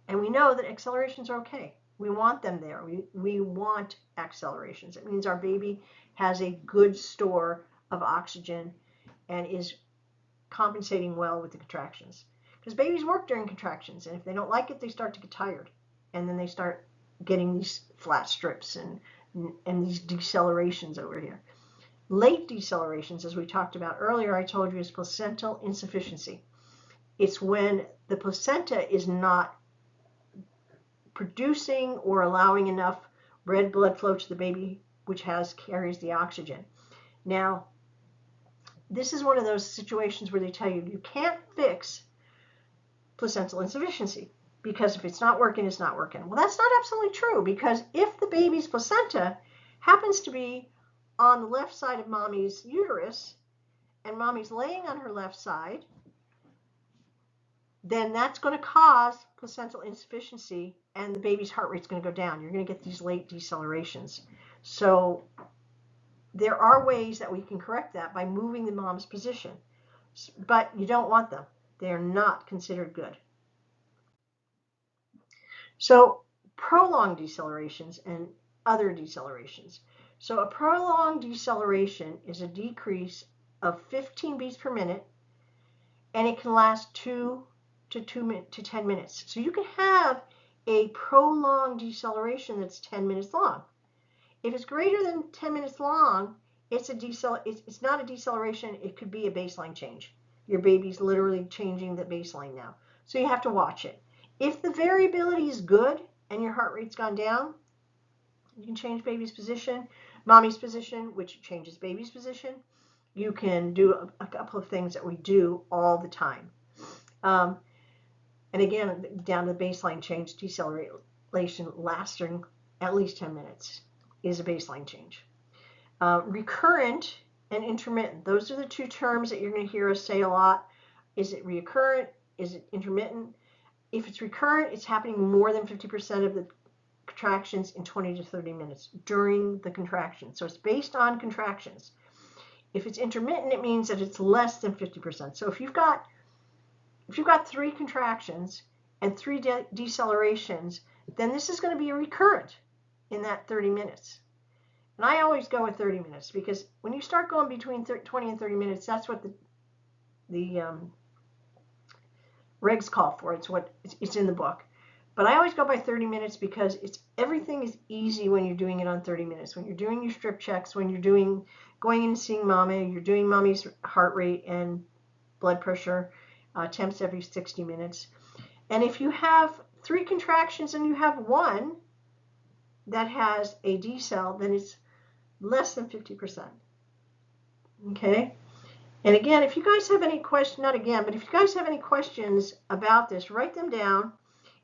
Speaker 1: And we know that accelerations are okay. We want them there. We want accelerations. It means our baby has a good store of oxygen and is compensating well with the contractions. Because babies work during contractions, and if they don't like it, they start to get tired. And then they start getting these flat strips and these decelerations over here. Late decelerations, as we talked about earlier, I told you, is placental insufficiency. It's when the placenta is not producing or allowing enough red blood flow to the baby, which carries the oxygen. Now, this is one of those situations where they tell you you can't fix placental insufficiency because if it's not working, it's not working. Well, that's not absolutely true, because if the baby's placenta happens to be on the left side of mommy's uterus and mommy's laying on her left side, then that's going to cause placental insufficiency and the baby's heart rate's going to go down. You're going to get these late decelerations. So there are ways that we can correct that by moving the mom's position, but you don't want them. They are not considered good. So prolonged decelerations and other decelerations. So a prolonged deceleration is a decrease of 15 beats per minute, and it can last 2 to 10 minutes. So you can have a prolonged deceleration that's 10 minutes long. If it's greater than 10 minutes long, it's not a deceleration. It could be a baseline change. Your baby's literally changing the baseline now. So you have to watch it. If the variability is good and your heart rate's gone down, you can change baby's position, mommy's position, which changes baby's position. You can do a couple of things that we do all the time. And again, down to the baseline change, deceleration lasting at least 10 minutes is a baseline change. Recurrent and intermittent, those are the two terms that you're going to hear us say a lot. Is it recurrent? Is it intermittent? If it's recurrent, it's happening more than 50% of the contractions in 20 to 30 minutes during the contraction. So it's based on contractions. If it's intermittent, it means that it's less than 50%. So if you've got 3 contractions and 3 decelerations, then this is going to be a recurrent in that 30 minutes. And I always go with 30 minutes because when you start going between 20 and 30 minutes, that's what the regs call for. It's in the book. But I always go by 30 minutes because everything is easy when you're doing it on 30 minutes. When you're doing your strip checks, when you're going in and seeing mommy, you're doing mommy's heart rate and blood pressure temps every 60 minutes. And if you have 3 contractions and you have 1 that has a decel, then it's less than 50%. Okay? And again, if you guys have any questions, not again, but if you guys have any questions about this, write them down,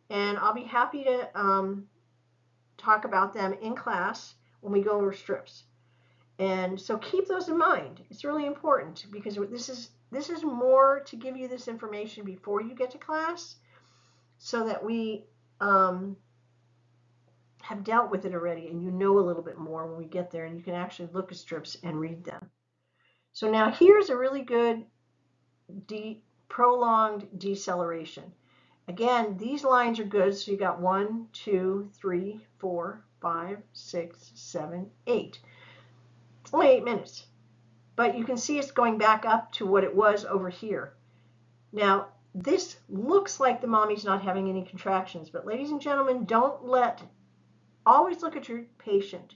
Speaker 1: and I'll be happy to talk about them in class when we go over strips. And so keep those in mind. It's really important because this is more to give you this information before you get to class so that we have dealt with it already and you know a little bit more when we get there and you can actually look at strips and read them. So now here's a really good prolonged deceleration. Again, these lines are good. So you got 1, 2, 3, 4, 5, 6, 7, 8. It's only 8 minutes. But you can see it's going back up to what it was over here. Now, this looks like the mommy's not having any contractions. But ladies and gentlemen, always look at your patient.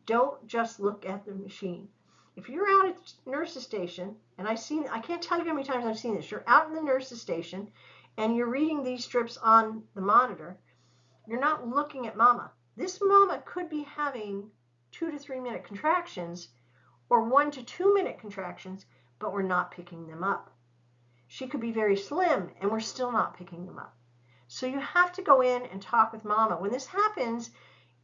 Speaker 1: Don't just look at the machine. If you're out at the nurse's station, and I can't tell you how many times I've seen this. You're out in the nurse's station, and you're reading these strips on the monitor. You're not looking at mama. This mama could be having 2 to 3 minute contractions or 1 to 2 minute contractions, but we're not picking them up. She could be very slim, and we're still not picking them up. So you have to go in and talk with mama. When this happens,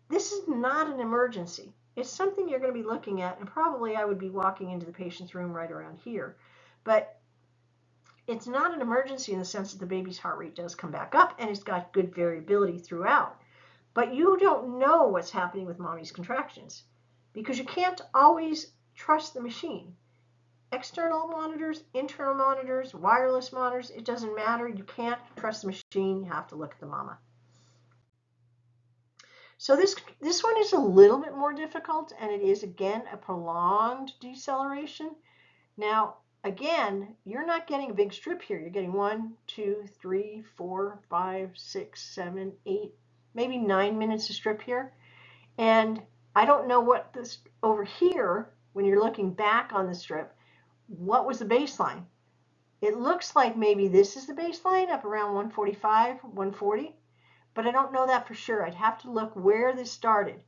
Speaker 1: this is not an emergency. It's something you're going to be looking at, and probably I would be walking into the patient's room right around here. But it's not an emergency in the sense that the baby's heart rate does come back up, and it's got good variability throughout. But you don't know what's happening with mommy's contractions because you can't always trust the machine. External monitors, internal monitors, wireless monitors, it doesn't matter. You can't trust the machine. You have to look at the mama. So this one is a little bit more difficult, and it is, again, a prolonged deceleration. Now, again, you're not getting a big strip here. You're getting 1, 2, 3, 4, 5, 6, 7, 8, maybe 9 minutes of strip here. And I don't know what this over here, when you're looking back on the strip, what was the baseline? It looks like maybe this is the baseline up around 145, 140. But I don't know that for sure. I'd have to look where this started.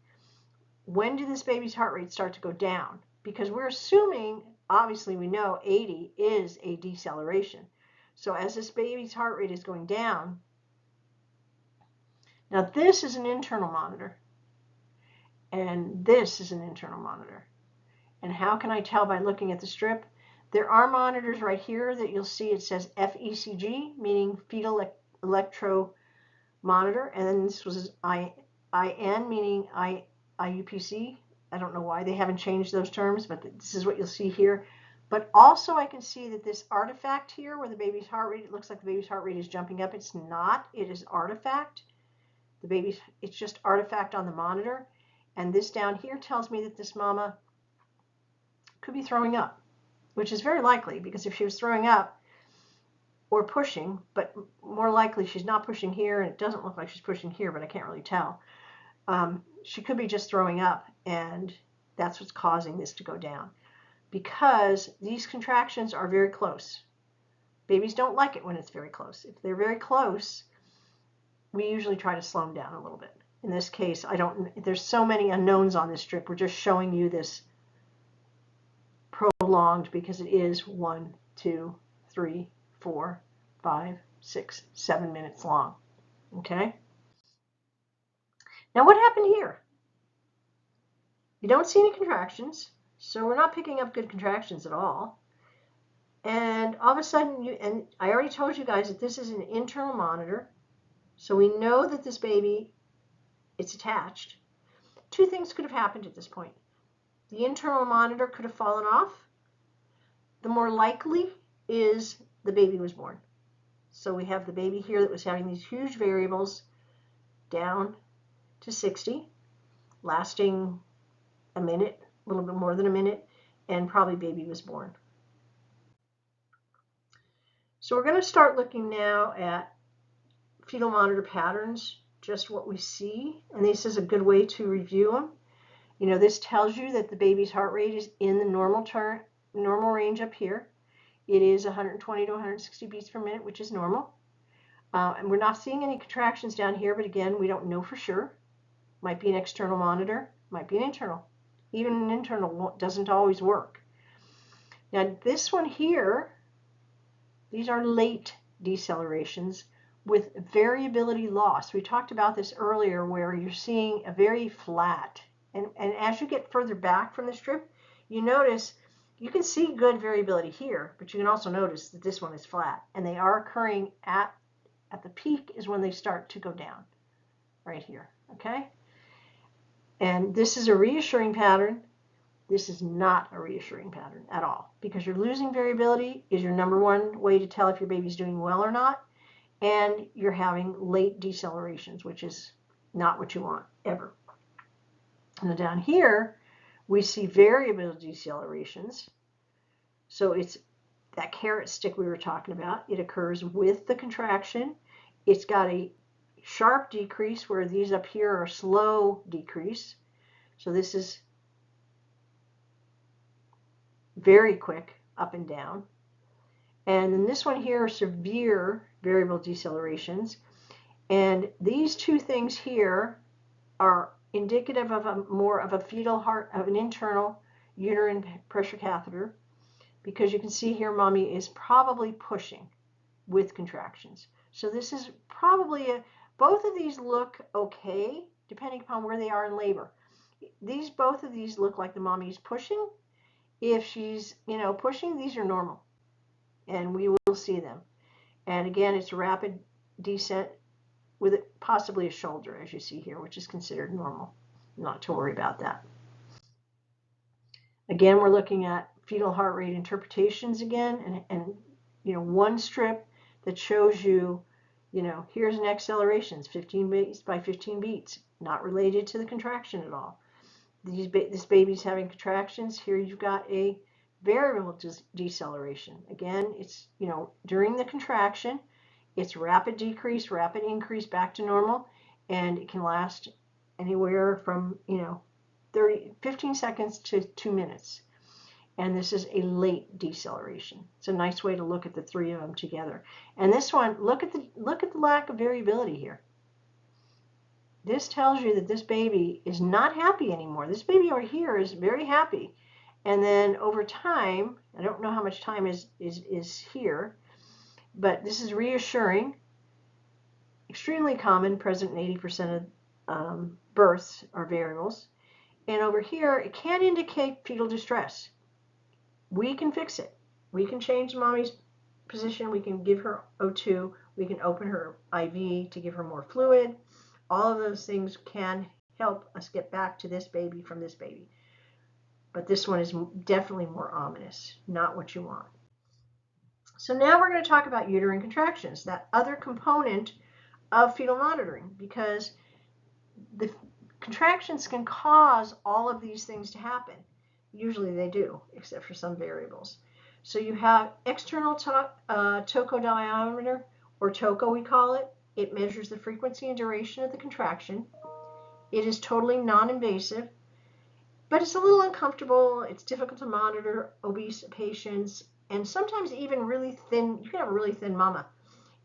Speaker 1: When did this baby's heart rate start to go down? Because we're assuming, obviously we know 80 is a deceleration. So as this baby's heart rate is going down, now this is an internal monitor, and this is an internal monitor. And how can I tell by looking at the strip? There are monitors right here that you'll see it says FECG, meaning fetal electro monitor, and then this was IN, meaning IUPC. I don't know why they haven't changed those terms, but this is what you'll see here. But also I can see that this artifact here where the baby's heart rate, it looks like the baby's heart rate is jumping up. It's not. It is artifact. It's just artifact on the monitor. And this down here tells me that this mama could be throwing up, which is very likely because if she was throwing up, or pushing, but more likely she's not pushing here, and it doesn't look like she's pushing here, but I can't really tell. She could be just throwing up, and That's what's causing this to go down, because these contractions are very close. Babies don't like it when it's very close. If they're very close, we usually try to slow them down a little bit. In this case, there's so many unknowns on this strip. We're just showing you this prolonged because it is 1, 2, 3, 4, 5, 6, 7 minutes long. Okay? Now what happened here? You don't see any contractions, so we're not picking up good contractions at all. And all of a sudden, and I already told you guys that this is an internal monitor, so we know that this baby, it's attached. Two things could have happened at this point. The internal monitor could have fallen off. The more likely is the baby was born. So we have the baby here that was having these huge variables down to 60, lasting a minute, a little bit more than a minute, and probably baby was born. So we're going to start looking now at fetal monitor patterns, just what we see, and this is a good way to review them. You know, this tells you that the baby's heart rate is in the normal range up here. It is 120 to 160 beats per minute, which is normal. And we're not seeing any contractions down here, but again, we don't know for sure. Might be an external monitor, might be an internal. Even an internal doesn't always work. Now this one here, these are late decelerations with variability loss. We talked about this earlier where you're seeing a very flat. And as you get further back from the strip, you notice you can see good variability here, but you can also notice that this one is flat. And they are occurring at the peak is when they start to go down, right here, okay? And this is a reassuring pattern. This is not a reassuring pattern at all, because you're losing variability is your number one way to tell if your baby's doing well or not, and you're having late decelerations, which is not what you want ever. And down here, we see variable decelerations. So it's that carrot stick we were talking about. It occurs with the contraction. It's got a sharp decrease where these up here are slow decrease. So this is very quick up and down. And then this one here are severe variable decelerations. And these two things here are indicative of more of a fetal heart, of an internal uterine pressure catheter, because you can see here mommy is probably pushing with contractions. So this is probably both of these look okay depending upon where they are in labor. Both of these look like the mommy's pushing. If she's, pushing, these are normal, and we will see them. And again, it's rapid descent with possibly a shoulder, as you see here, which is considered normal. Not to worry about that. Again, we're looking at fetal heart rate interpretations again, and one strip that shows you, here's an acceleration, 15 beats by 15 beats, not related to the contraction at all. This baby's having contractions. Here you've got a variable deceleration. Again, it's, during the contraction, it's rapid decrease, rapid increase back to normal, and it can last anywhere from, 15 seconds to 2 minutes. And this is a late deceleration. It's a nice way to look at the three of them together. And this one, look at the lack of variability here. This tells you that this baby is not happy anymore. This baby over here is very happy. And then over time, I don't know how much time is here, but this is reassuring, extremely common, present in 80% of births are variables. And over here, it can indicate fetal distress. We can fix it. We can change mommy's position. We can give her O2. We can open her IV to give her more fluid. All of those things can help us get back to this baby from this baby. But this one is definitely more ominous, not what you want. So now we're going to talk about uterine contractions, that other component of fetal monitoring, because the contractions can cause all of these things to happen. Usually they do, except for some variables. So you have external tocodiometer, or TOCO we call it. It measures the frequency and duration of the contraction. It is totally non-invasive. But it's a little uncomfortable. It's difficult to monitor obese patients, and sometimes even really thin. You can have a really thin mama,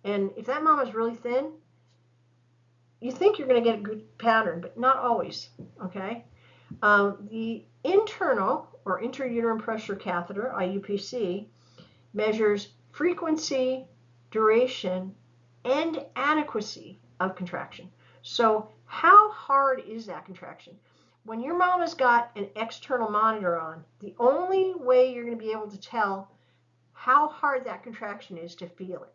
Speaker 1: and if that mama is really thin, you think you're going to get a good pattern, but not always. Okay. The internal or intrauterine pressure catheter, IUPC, measures frequency, duration, and adequacy of contraction. So how hard is that contraction? When your mama's got an external monitor on, the only way you're going to be able to tell how hard that contraction is to feel it.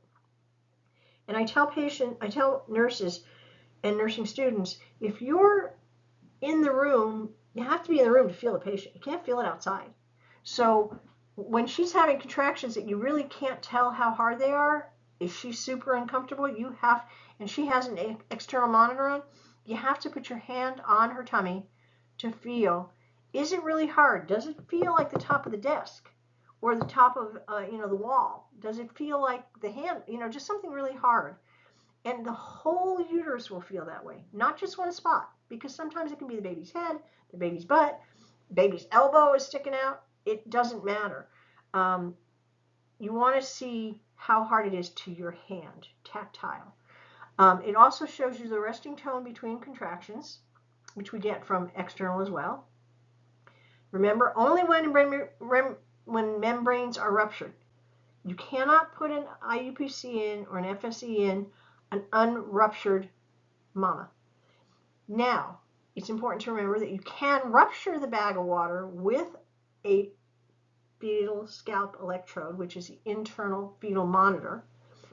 Speaker 1: And I tell nurses and nursing students, if you're in the room, you have to be in the room to feel the patient. You can't feel it outside. So when she's having contractions that you really can't tell how hard they are, if she's super uncomfortable, and she has an external monitor on, you have to put your hand on her tummy to feel, is it really hard? Does it feel like the top of the desk or the top of the wall? Does it feel like the hand, just something really hard? And the whole uterus will feel that way, not just one spot, because sometimes it can be the baby's head, the baby's butt, baby's elbow is sticking out. It doesn't matter. You want to see how hard it is to your hand, tactile. It also shows you the resting tone between contractions, which we get from external as well. Remember, only when membranes are ruptured. You cannot put an IUPC in or an FSE in an unruptured mama. Now, it's important to remember that you can rupture the bag of water with a fetal scalp electrode, which is the internal fetal monitor.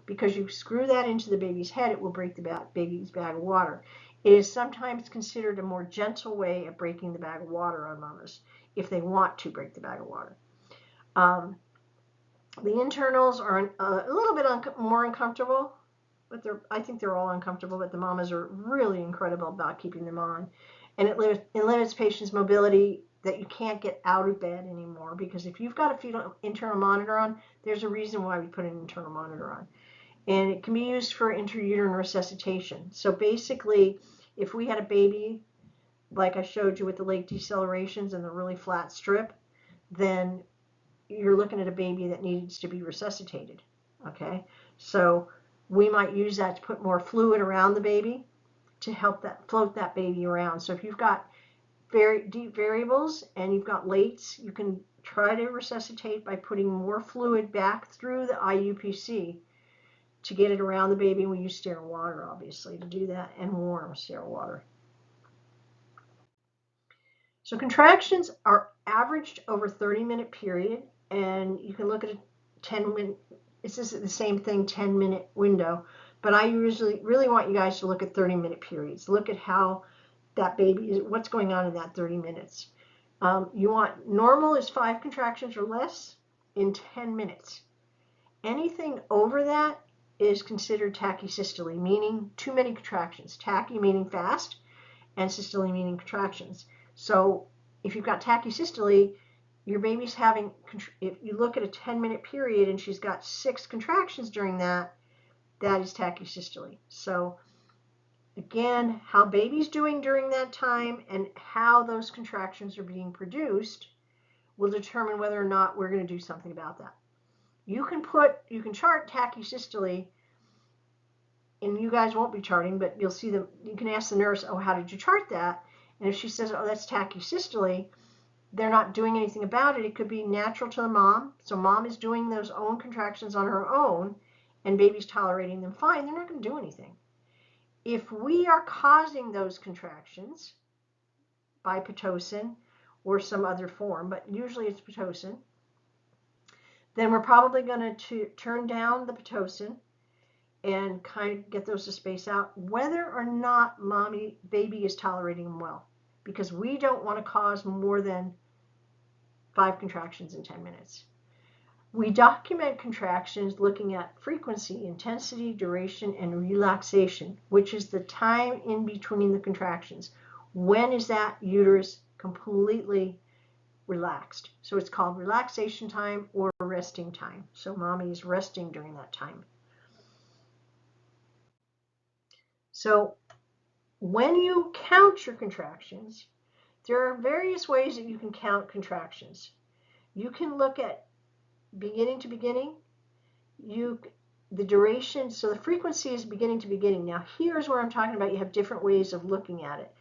Speaker 1: Because you screw that into the baby's head, it will break the baby's bag of water. It is sometimes considered a more gentle way of breaking the bag of water on mamas, if they want to break the bag of water. The internals are a little bit more uncomfortable, but I think they're all uncomfortable, but the mamas are really incredible about keeping them on. And it limits patients' mobility, that you can't get out of bed anymore, because if you've got a fetal internal monitor on, there's a reason why we put an internal monitor on. And it can be used for intrauterine resuscitation. So basically, if we had a baby, like I showed you with the late decelerations and the really flat strip, then you're looking at a baby that needs to be resuscitated. Okay, so we might use that to put more fluid around the baby to help that float that baby around. So if you've got very deep variables and you've got lates, you can try to resuscitate by putting more fluid back through the IUPC to get it around the baby. We use sterile water, obviously, to do that, and warm sterile water. So contractions are averaged over a 30-minute period, and you can look at a 10-minute, this is the same thing, 10-minute window, but I usually really want you guys to look at 30-minute periods. Look at how that baby is, what's going on in that 30 minutes. You want, normal is 5 contractions or less in 10 minutes. Anything over that is considered tachysystole, meaning too many contractions. Tachy meaning fast, and systole meaning contractions. So if you've got tachysystole, your baby's having, if you look at a 10-minute period and she's got 6 contractions during that, that is tachysystole. So again, how baby's doing during that time and how those contractions are being produced will determine whether or not we're going to do something about that. You can chart tachysystole, and you guys won't be charting, but you'll see them. You can ask the nurse, oh, how did you chart that? And if she says, oh, that's tachysystole, they're not doing anything about it. It could be natural to the mom. So mom is doing those own contractions on her own, and baby's tolerating them fine. They're not going to do anything. If we are causing those contractions by Pitocin or some other form, but usually it's Pitocin, then we're probably going to turn down the Pitocin and kind of get those to space out, whether or not baby is tolerating them well, because we don't want to cause more than 5 contractions in 10 minutes. We document contractions looking at frequency, intensity, duration, and relaxation, which is the time in between the contractions. When is that uterus completely relaxed? So it's called relaxation time or resting time. So mommy is resting during that time. So when you count your contractions, There are various ways that you can count contractions. You can look at beginning to beginning. The duration, so the frequency is beginning to beginning. Now here's where I'm talking about you have different ways of looking at it.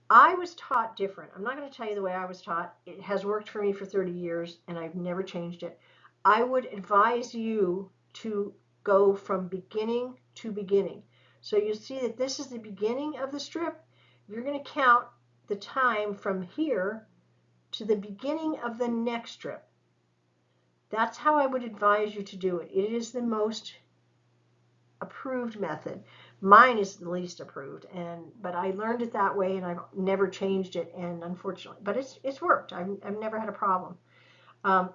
Speaker 1: I was taught different. I'm not going to tell you the way I was taught. It has worked for me for 30 years and I've never changed it. I would advise you to go from beginning to beginning. So you see that this is the beginning of the strip. You're going to count the time from here to the beginning of the next strip. That's how I would advise you to do it. It is the most approved method. Mine is the least approved, but I learned it that way and I've never changed it, and unfortunately, but it's worked. I've never had a problem.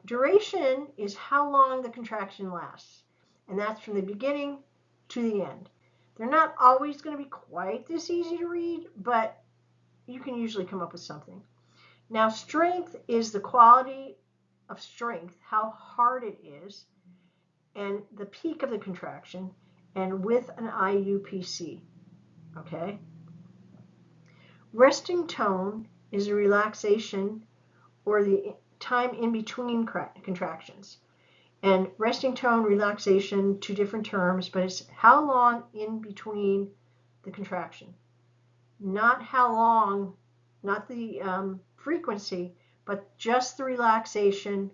Speaker 1: Duration is how long the contraction lasts, and that's from the beginning to the end. They're not always going to be quite this easy to read, but you can usually come up with something. Now, strength is the quality of strength, how hard it is, and the peak of the contraction, and with an IUPC, okay? Resting tone is a relaxation or the time in between contractions. And resting tone, relaxation, two different terms, but it's how long in between the contraction. Not how long, not the frequency, but just the relaxation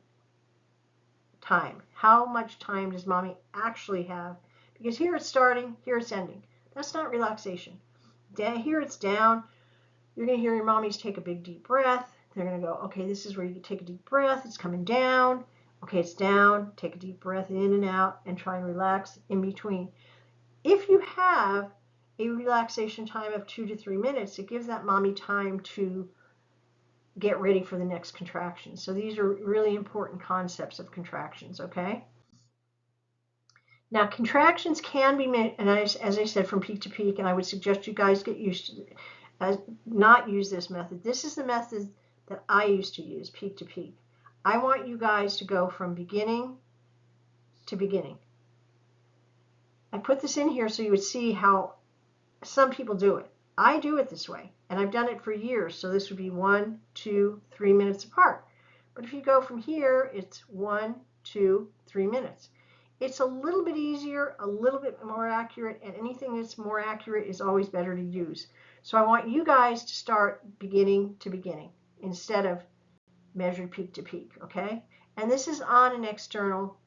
Speaker 1: time. How much time does mommy actually have? Because here it's starting, here it's ending. That's not relaxation. Here it's down. You're going to hear your mommies take a big deep breath. They're going to go, okay, this is where you take a deep breath. It's coming down. Okay, it's down. Take a deep breath in and out and try and relax in between. If you have a relaxation time of 2 to 3 minutes, it gives that mommy time to get ready for the next contraction. So these are really important concepts of contractions, okay? Now, contractions can be made, and as I said, from peak to peak, and I would suggest you guys get used to not use this method. This is the method that I used to use, peak to peak. I want you guys to go from beginning to beginning. I put this in here so you would see how some people do it. I do it this way, and I've done it for years, so this would be 1, 2, 3 minutes apart. But if you go from here, it's 1, 2, 3 minutes. It's a little bit easier, a little bit more accurate, and anything that's more accurate is always better to use. So I want you guys to start beginning to beginning instead of measured peak to peak, okay? And this is on an external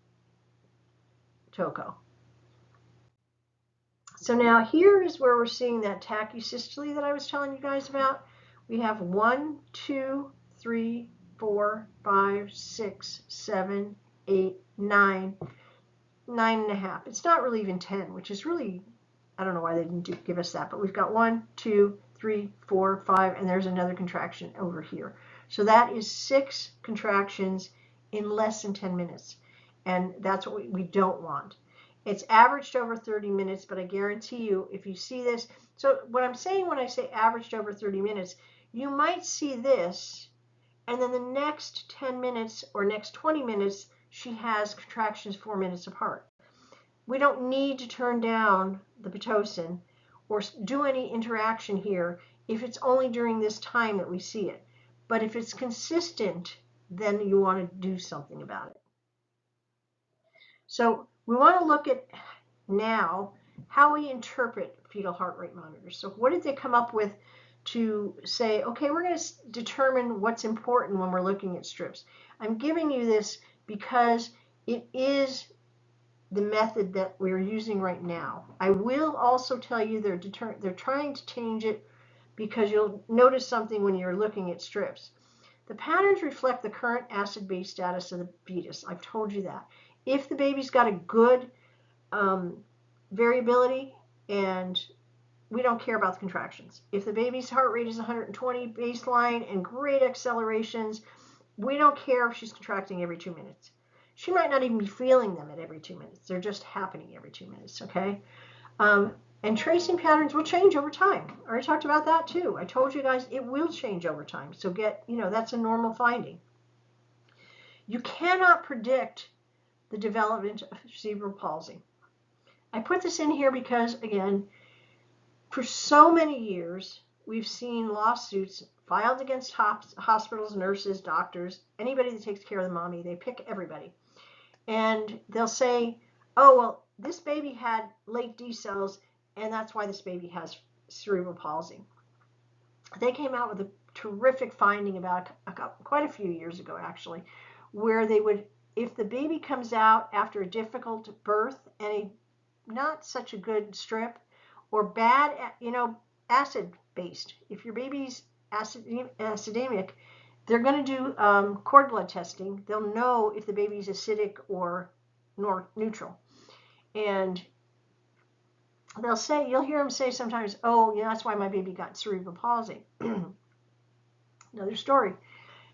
Speaker 1: toco. So now here is where we're seeing that tachysystole that I was telling you guys about. We have 1, 2, 3, 4, 5, 6, 7, 8, 9, 9.5. It's not really even 10, which is really, I don't know why they didn't give us that, but we've got 1, 2, 3, 4, 5, and there's another contraction over here. So that is 6 contractions in less than 10 minutes. And that's what we don't want. It's averaged over 30 minutes, but I guarantee you, if you see this, so what I'm saying when I say averaged over 30 minutes, you might see this, and then the next 10 minutes or next 20 minutes, she has contractions 4 minutes apart. We don't need to turn down the Pitocin or do any interaction here if it's only during this time that we see it. But if it's consistent, then you want to do something about it. So we want to look at now how we interpret fetal heart rate monitors. So what did they come up with to say, okay, we're going to determine what's important when we're looking at strips. I'm giving you this because it is the method that we're using right now. I will also tell you they're trying to change it because you'll notice something when you're looking at strips. The patterns reflect the current acid-base status of the fetus. I've told you that. If the baby's got a good variability, and we don't care about the contractions. If the baby's heart rate is 120 baseline and great accelerations, we don't care if she's contracting every 2 minutes. She might not even be feeling them at every 2 minutes. They're just happening every 2 minutes, okay? And tracing patterns will change over time. I already talked about that too. I told you guys it will change over time. So that's a normal finding. You cannot predict the development of cerebral palsy. I put this in here because, again, for so many years, we've seen lawsuits filed against hospitals, nurses, doctors, anybody that takes care of the mommy. They pick everybody. And they'll say, oh, well, this baby had late D cells, and that's why this baby has cerebral palsy. They came out with a terrific finding about quite a few years ago, actually, where they would, if the baby comes out after a difficult birth and a not such a good strip or bad, acid based, if your baby's acidemic, they're going to do cord blood testing. They'll know if the baby's acidic or neutral. And they'll say, you'll hear them say sometimes, oh, yeah, that's why my baby got cerebral palsy. Another story.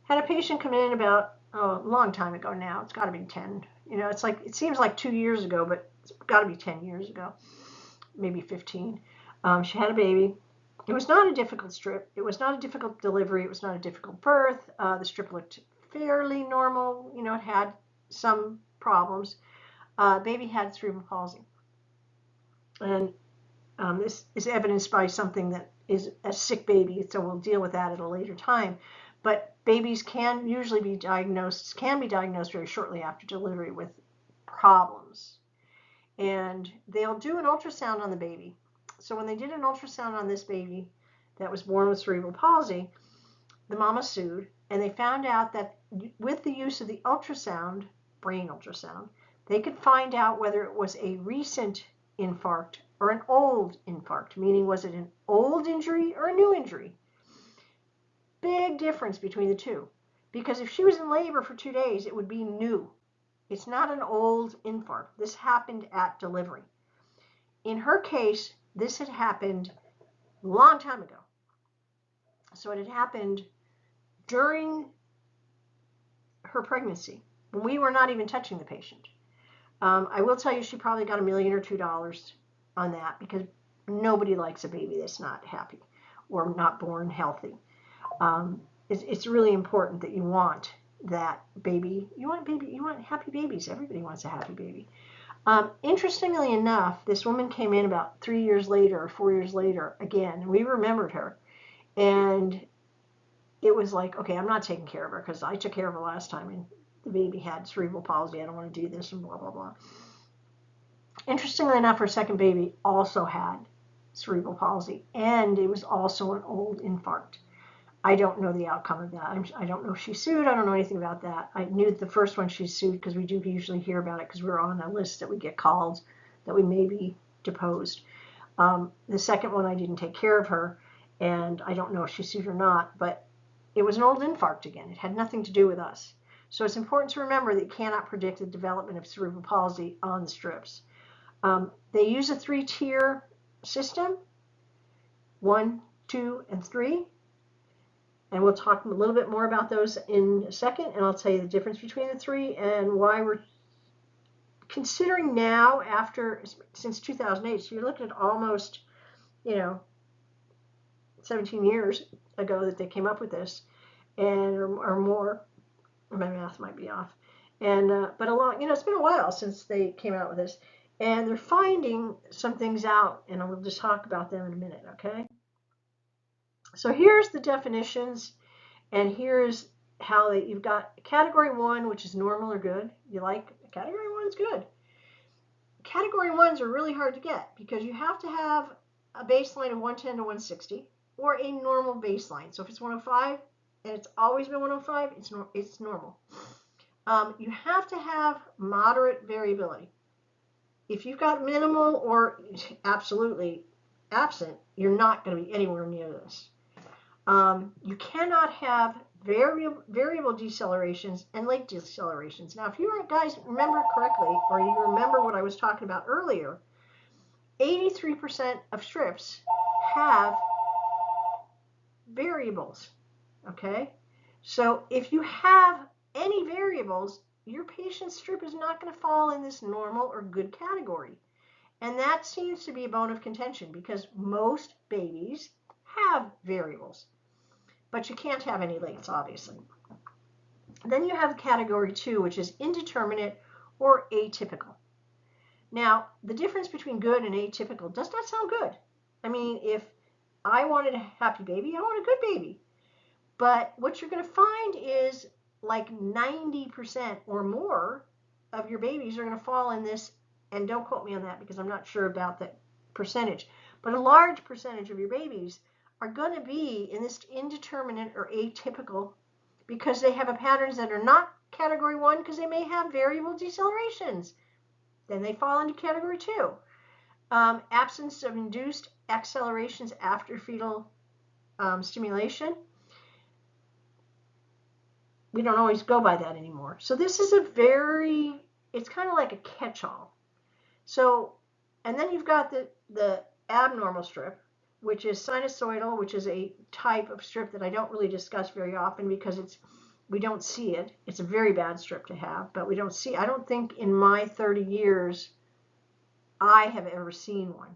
Speaker 1: Had a patient come in about a long time ago now. It's got to be 10. It's like, it seems like 2 years ago, but it's got to be 10 years ago, maybe 15. She had a baby. It was not a difficult strip. It was not a difficult delivery. It was not a difficult birth. The strip looked fairly normal. It had some problems. Baby had cerebral palsy. And this is evidenced by something that is a sick baby, so we'll deal with that at a later time. But babies can be diagnosed very shortly after delivery with problems. And they'll do an ultrasound on the baby. So when they did an ultrasound on this baby that was born with cerebral palsy, the mama sued, and they found out that with the use of the ultrasound, brain ultrasound, they could find out whether it was a recent infarct or an old infarct, meaning was it an old injury or a new injury? Big difference between the two, because if she was in labor for 2 days, it would be new. It's not an old infarct. This happened at delivery. In her case, this had happened a long time ago. So it had happened during her pregnancy, when we were not even touching the patient. I will tell you, she probably got $1 million or $2 on that, because nobody likes a baby that's not happy or not born healthy. It's really important that you want that baby. You want happy babies. Everybody wants a happy baby. Interestingly enough, this woman came in about 3 years later or 4 years later again, and we remembered her. And it was like, okay, I'm not taking care of her because I took care of her last time and the baby had cerebral palsy. I don't want to do this and blah, blah, blah. Interestingly enough, her second baby also had cerebral palsy, and it was also an old infarct. I don't know the outcome of that. I don't know if she sued. I don't know anything about that. I knew the first one she sued because we do usually hear about it because we're on a list that we get called that we may be deposed. The second one, I didn't take care of her, and I don't know if she sued or not, but it was an old infarct again. It had nothing to do with us. So it's important to remember that you cannot predict the development of cerebral palsy on the strips. They use a 3-tier system, 1, 2, and 3. And we'll talk a little bit more about those in a second, and I'll tell you the difference between the 3 and why we're considering now, since 2008, so you're looking at almost, 17 years ago that they came up with this, and or more. My math might be off. And but it's been a while since they came out with this, and they're finding some things out, and we'll just talk about them in a minute, okay? So here's the definitions, and here's how you've got category 1, which is normal or good. You like category 1's good. Category 1s are really hard to get because you have to have a baseline of 110 to 160 or a normal baseline. So if it's 105 and it's always been 105, it's normal. You have to have moderate variability. If you've got minimal or absolutely absent, you're not going to be anywhere near this. You cannot have variable decelerations and late decelerations. Now, if you guys remember correctly, or you remember what I was talking about earlier, 83% of strips have variables, okay? So if you have any variables, your patient's strip is not going to fall in this normal or good category. And that seems to be a bone of contention because most babies have variables, but you can't have any lates, obviously. Then you have category 2, which is indeterminate or atypical. Now, the difference between good and atypical does not sound good. I mean, if I wanted a happy baby. I want a good baby. But what you're going to find is like 90% or more of your babies are going to fall in this, and don't quote me on that because I'm not sure about that percentage, but a large percentage of your babies are going to be in this indeterminate or atypical because they have a patterns that are not category 1 because they may have variable decelerations. Then they fall into category 2. Absence of induced accelerations after fetal stimulation. We don't always go by that anymore. So this is it's kind of like a catch-all. So, and then you've got the abnormal strip, which is sinusoidal, which is a type of strip that I don't really discuss very often because we don't see it. It's a very bad strip to have, but I don't think in my 30 years I have ever seen one.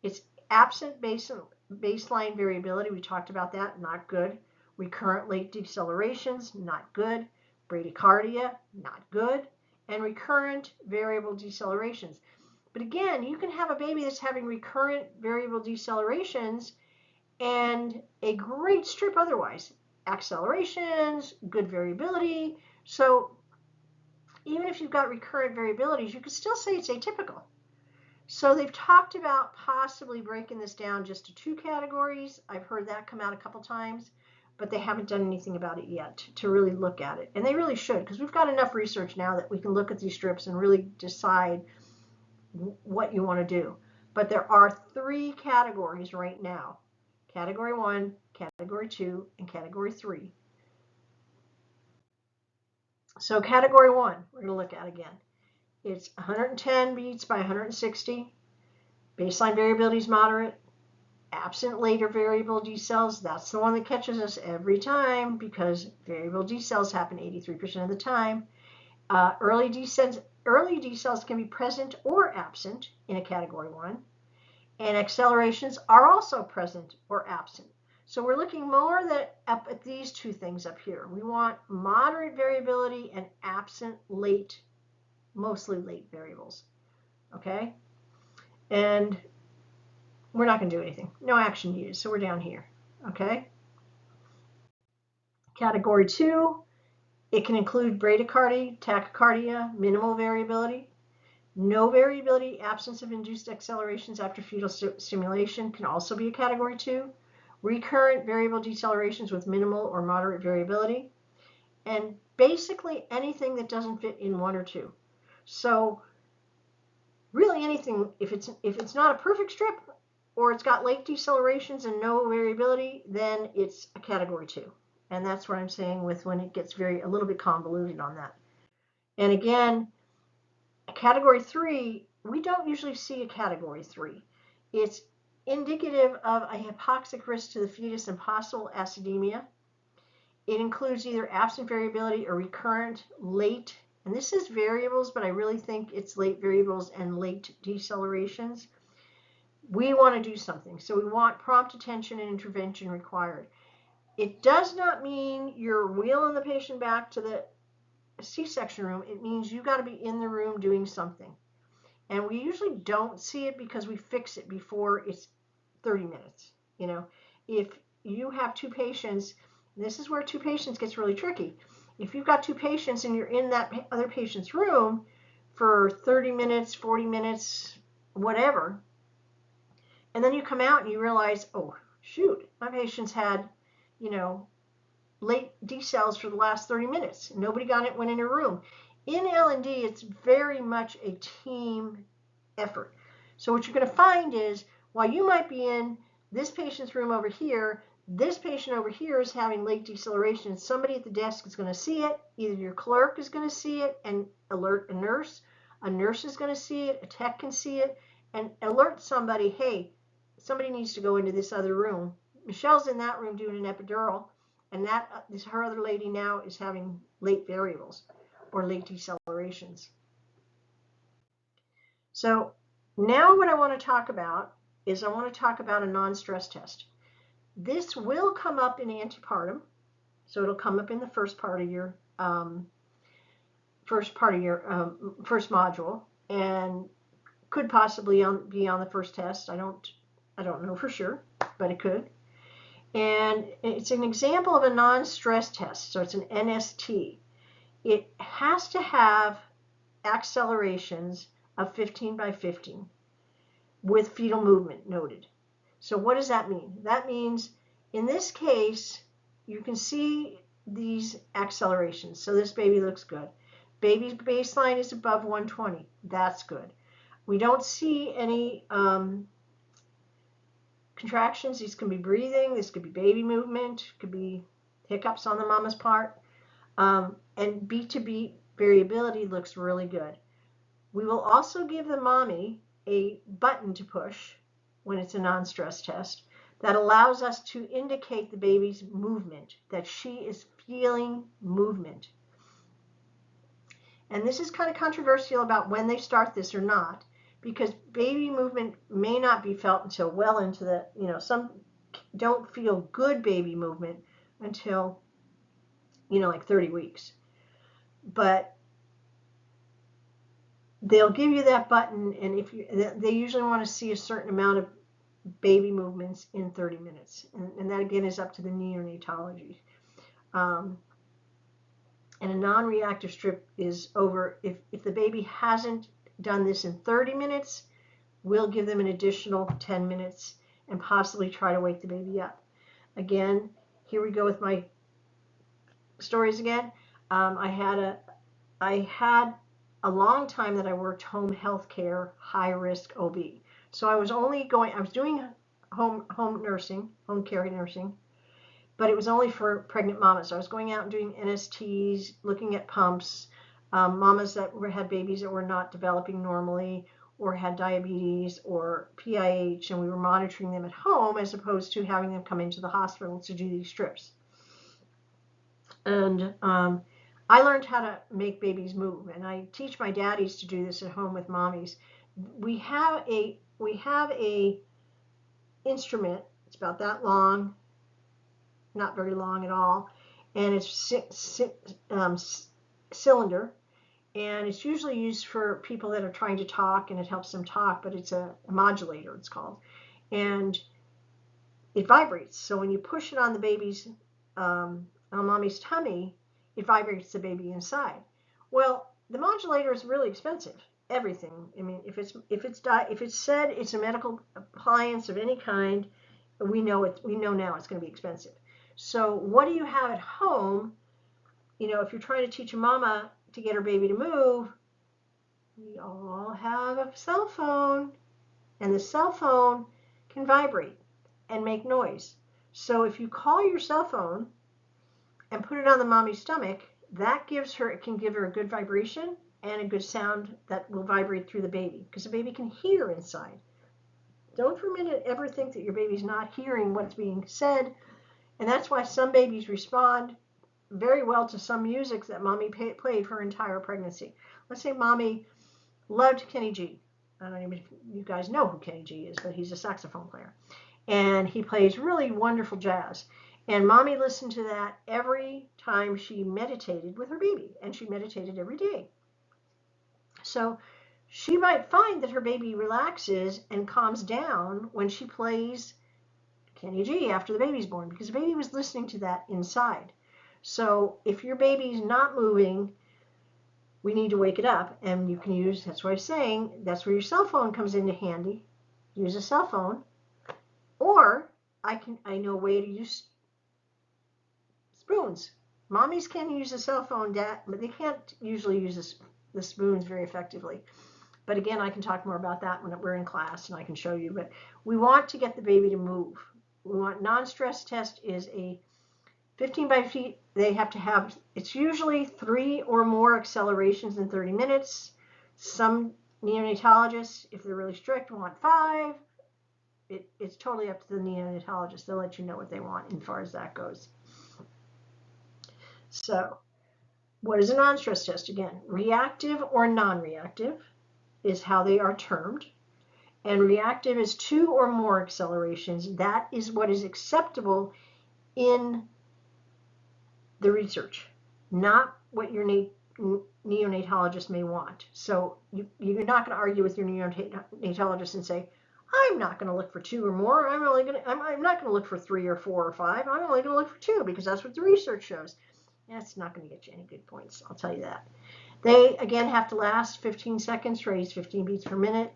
Speaker 1: It's absent baseline variability. We talked about that, not good. Recurrent late decelerations, not good. Bradycardia, not good. And recurrent variable decelerations. But again, you can have a baby that's having recurrent variable decelerations and a great strip otherwise. Accelerations, good variability. So even if you've got recurrent variabilities, you could still say it's atypical. So they've talked about possibly breaking this down just to 2 categories. I've heard that come out a couple times, but they haven't done anything about it yet to really look at it. And they really should, because we've got enough research now that we can look at these strips and really decide what you want to do. But there are 3 categories right now. Category 1, Category 2, and Category 3. So Category 1, we're going to look at again. It's 110 beats by 160. Baseline variability is moderate. Absent later variable decels, that's the one that catches us every time because variable decels happen 83% of the time. Early decels can be present or absent in a category 1, and accelerations are also present or absent. So we're looking more up at these 2 things up here. We want moderate variability and absent late, mostly late variables. Okay? And we're not going to do anything. No action used. So we're down here. Okay? Category 2, it can include bradycardia, tachycardia, minimal variability. No variability, absence of induced accelerations after fetal stimulation can also be a category 2. Recurrent variable decelerations with minimal or moderate variability. And basically anything that doesn't fit in 1 or 2. So really anything, if it's not a perfect strip or it's got late decelerations and no variability, then it's a category 2. And that's what I'm saying with when it gets a little bit convoluted on that. And again, a category 3, we don't usually see a category 3. It's indicative of a hypoxic risk to the fetus and possible acidemia. It includes either absent variability or recurrent late, and this is variables, but I really think it's late variables and late decelerations. We want to do something. So we want prompt attention and intervention required. It does not mean you're wheeling the patient back to the C-section room. It means you got to be in the room doing something. And we usually don't see it because we fix it before it's 30 minutes. You know, if you have 2 patients, this is where 2 patients gets really tricky. If you've got 2 patients and you're in that other patient's room for 30 minutes, 40 minutes, whatever, and then you come out and you realize, oh, shoot, my patient's had, late decels for the last 30 minutes. Nobody went in a room. In L&D, it's very much a team effort. So what you're going to find is, while you might be in this patient's room over here, this patient over here is having late deceleration. Somebody at the desk is going to see it. Either your clerk is going to see it and alert a nurse. A nurse is going to see it. A tech can see it and alert somebody, hey, somebody needs to go into this other room. Michelle's in that room doing an epidural, and her other lady now is having late variables or late decelerations. So now what I want to talk about is I want to talk about a non-stress test. This will come up in antepartum, so it'll come up in the first part of your first module, and could possibly be on the first test. I don't know for sure. but it could. And it's an example of a non-stress test, so it's an NST. It has to have accelerations of 15 by 15 with fetal movement noted. So what does that mean? That means in this case, you can see these accelerations. So this baby looks good. Baby's baseline is above 120. That's good. We don't see any contractions. These can be breathing. This could be baby movement. Could be hiccups on the mama's part. And beat to beat variability looks really good. We will also give the mommy a button to push when it's a non-stress test that allows us to indicate the baby's movement, that she is feeling movement. And this is kind of controversial about when they start this or not, because baby movement may not be felt until well into the, some don't feel good baby movement until, like 30 weeks. But they'll give you that button, and they usually want to see a certain amount of baby movements in 30 minutes. And that again is up to the neonatology. And a non-reactive strip is over, if the baby hasn't done this in 30 minutes, we'll give them an additional 10 minutes and possibly try to wake the baby up. Again, here we go with my stories again. I had a long time that I worked home health care, high risk OB. So I was doing home nursing, home care nursing, but it was only for pregnant mamas. I was going out and doing NSTs, looking at pumps, mamas that had babies that were not developing normally or had diabetes or PIH, and we were monitoring them at home as opposed to having them come into the hospital to do these strips. And I learned how to make babies move, and I teach my daddies to do this at home with mommies. We have a instrument. It's about that long, not very long at all, and it's cylinder, and it's usually used for people that are trying to talk, and it helps them talk, but it's a modulator, it's called, and it vibrates. So when you push it on the baby's on mommy's tummy, it vibrates the baby inside. Well, the modulator is really expensive. Everything. I mean, if it's said it's a medical appliance of any kind, we know now it's going to be expensive. So what do you have at home? If you're trying to teach a mama to get her baby to move, we all have a cell phone, and the cell phone can vibrate and make noise. So if you call your cell phone and put it on the mommy's stomach, it can give her a good vibration and a good sound that will vibrate through the baby, because the baby can hear inside. Don't for a minute ever think that your baby's not hearing what's being said, and that's why some babies respond very well to some music that mommy played her entire pregnancy. Let's say mommy loved Kenny G. I don't even know if you guys know who Kenny G is, but he's a saxophone player, and he plays really wonderful jazz. And mommy listened to that every time she meditated with her baby, and she meditated every day. So she might find that her baby relaxes and calms down when she plays Kenny G after the baby's born, because the baby was listening to that inside. So if your baby's not moving, we need to wake it up, and you can use, that's what I'm saying, that's where your cell phone comes into handy. Use a cell phone, or I know a way to use spoons. Mommies can use a cell phone, but they can't usually use the spoons very effectively. But again, I can talk more about that when we're in class, and I can show you. But we want to get the baby to move. We want non-stress test is a 15 by feet. They have to have, it's usually 3 or more accelerations in 30 minutes. Some neonatologists, if they're really strict, want 5. It's totally up to the neonatologist. They'll let you know what they want as far as that goes. So, what is a non-stress test? Again, reactive or non-reactive is how they are termed. And reactive is 2 or more accelerations. That is what is acceptable in the research, not what your neonatologist may want. So you're not going to argue with your neonatologist and say, I'm not going to look for 2 or more. I'm not going to look for 3 or 4 or 5. I'm only going to look for 2 because that's what the research shows. That's not going to get you any good points, I'll tell you that. They, again, have to last 15 seconds, raise 15 beats per minute,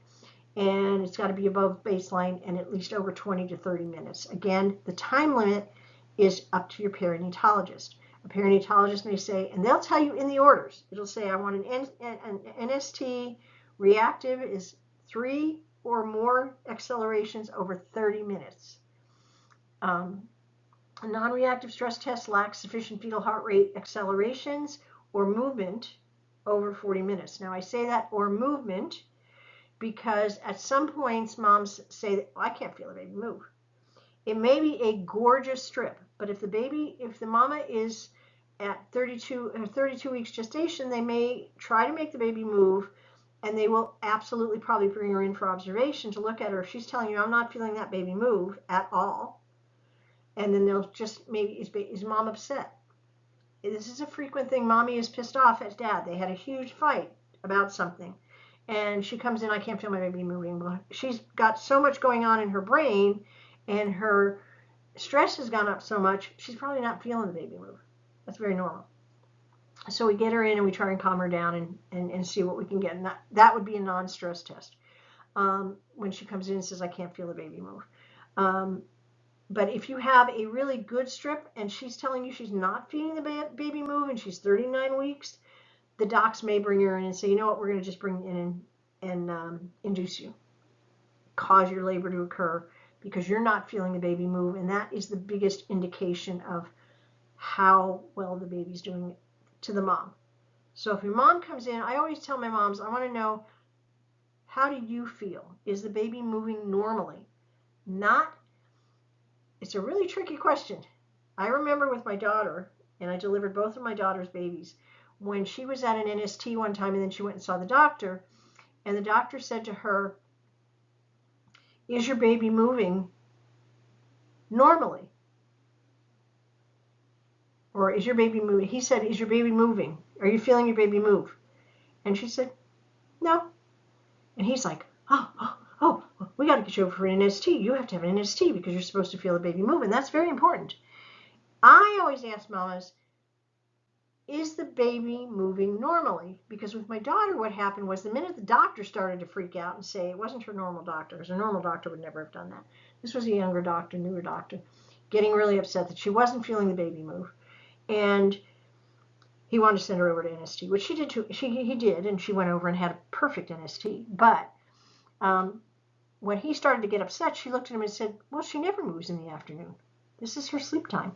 Speaker 1: and it's got to be above baseline and at least over 20 to 30 minutes. Again, the time limit is up to your perinatologist. A perinatologist may say, and they'll tell you in the orders, it'll say, I want an NST reactive is 3 or more accelerations over 30 minutes. A non-reactive stress test lacks sufficient fetal heart rate accelerations or movement over 40 minutes. Now I say that or movement because at some points moms say, I can't feel the baby move. It may be a gorgeous strip, but if the mama is at 32 weeks gestation, they may try to make the baby move, and they will absolutely probably bring her in for observation to look at her. If she's telling you, I'm not feeling that baby move at all, and then they'll just, maybe, is mom upset? This is a frequent thing. Mommy is pissed off at dad. They had a huge fight about something, and she comes in, I can't feel my baby moving. She's got so much going on in her brain, and her stress has gone up so much, she's probably not feeling the baby move. That's very normal. So we get her in and we try and calm her down and see what we can get. And that would be a non-stress test. When she comes in and says, I can't feel the baby move. But if you have a really good strip and she's telling you she's not feeling the baby move and she's 39 weeks, the docs may bring her in and say, you know what, we're going to just bring you in and induce you. Cause your labor to occur because you're not feeling the baby move. And that is the biggest indication of how well the baby's doing to the mom. So if your mom comes in, I always tell my moms, I want to know, how do you feel? Is the baby moving normally? It's a really tricky question. I remember with my daughter, and I delivered both of my daughter's babies, when she was at an NST one time and then she went and saw the doctor, and the doctor said to her, is your baby moving normally? Or is your baby moving? He said, is your baby moving? Are you feeling your baby move? And she said, no. And he's like, oh, we got to get you over for an NST. You have to have an NST because you're supposed to feel the baby move. And that's very important. I always ask mamas, is the baby moving normally? Because with my daughter, what happened was the minute the doctor started to freak out and say it wasn't her normal doctor, because a normal doctor would never have done that. This was a younger doctor, newer doctor, getting really upset that she wasn't feeling the baby move. And he wanted to send her over to NST, which she did too. He did, and she went over and had a perfect NST. But when he started to get upset, she looked at him and said, well, she never moves in the afternoon. This is her sleep time.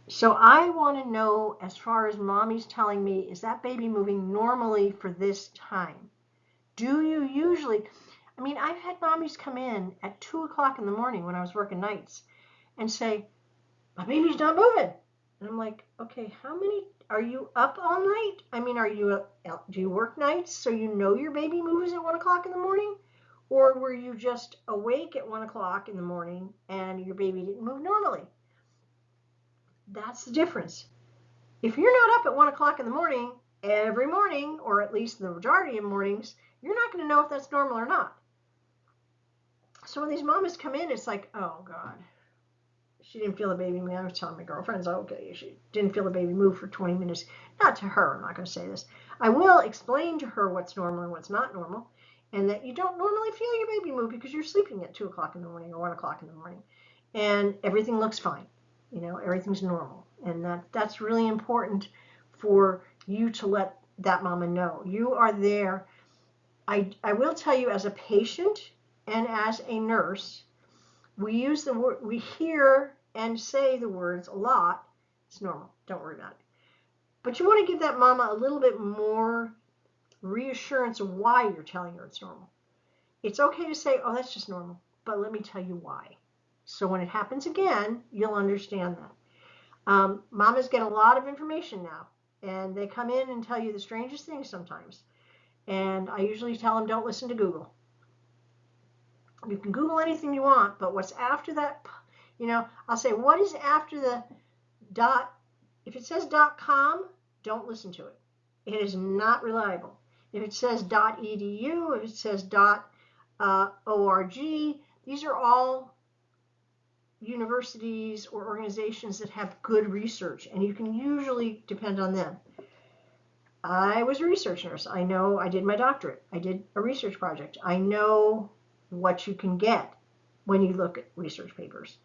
Speaker 1: So I want to know, as far as mommy's telling me, is that baby moving normally for this time? Do you usually, I've had mommies come in at 2 o'clock in the morning when I was working nights and say, my baby's not moving. And I'm like, okay, are you up all night? Do you work nights so you know your baby moves at 1 o'clock in the morning? Or were you just awake at 1 o'clock in the morning and your baby didn't move normally? That's the difference. If you're not up at 1 o'clock in the morning every morning, or at least the majority of mornings, you're not going to know if that's normal or not. So when these mamas come in, it's like, oh God, she didn't feel the baby move. I was telling my girlfriends, okay, she didn't feel the baby move for 20 minutes. Not to her, I'm not going to say this. I will explain to her what's normal and what's not normal, and that you don't normally feel your baby move because you're sleeping at 2 o'clock in the morning or 1 o'clock in the morning, and everything looks fine. Everything's normal. And that's really important for you to let that mama know. You are there. I will tell you, as a patient and as a nurse, we use the word, we hear and say the words a lot. It's normal. Don't worry about it. But you want to give that mama a little bit more reassurance of why you're telling her it's normal. It's okay to say, oh, that's just normal, but let me tell you why. So when it happens again, you'll understand that. Mamas get a lot of information now, and they come in and tell you the strangest things sometimes. And I usually tell them, don't listen to Google. You can Google anything you want, but what's after that, I'll say, what is after the dot? If it says .com, don't listen to it. It is not reliable. If it says .edu, if it says org. These are all universities or organizations that have good research, and you can usually depend on them. I was a research nurse. I know I did my doctorate. I did a research project. I know what you can get when you look at research papers.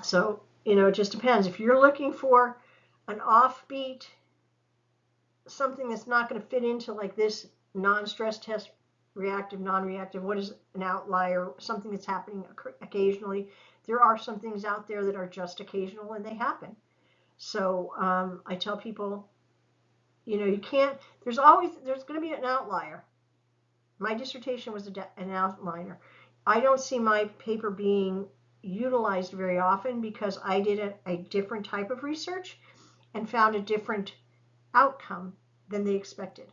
Speaker 1: So, it just depends. If you're looking for an offbeat, something that's not going to fit into like this non-stress test, reactive, non-reactive, what is an outlier, something that's happening occasionally. There are some things out there that are just occasional and they happen. So I tell people, you can't, there's going to be an outlier. My dissertation was an outlier. I don't see my paper being utilized very often because I did a different type of research and found a different outcome than they expected.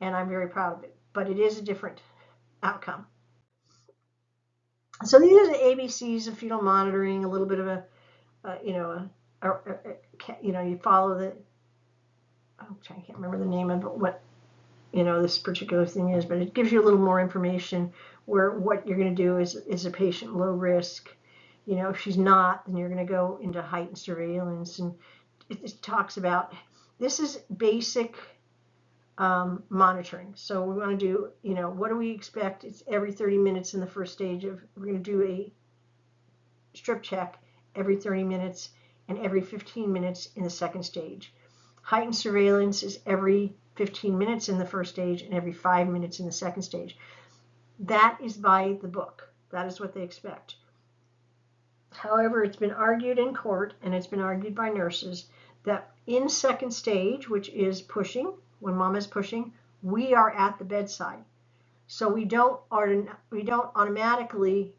Speaker 1: And I'm very proud of it, but it is a different outcome. So these are the ABCs of fetal monitoring, a little bit of you follow the, I can't remember the name of it, what, this particular thing is, but it gives you a little more information where what you're going to do is a patient low risk. If she's not, then you're going to go into heightened surveillance. And it talks about, this is basic monitoring. So we want to do, what do we expect? It's every 30 minutes in the first stage we're going to do a strip check every 30 minutes and every 15 minutes in the second stage. Heightened surveillance is every 15 minutes in the first stage and every 5 minutes in the second stage. That is by the book. That is what they expect. However, it's been argued in court, and it's been argued by nurses, that in second stage, which is pushing, when mama's pushing, we are at the bedside. So we don't automatically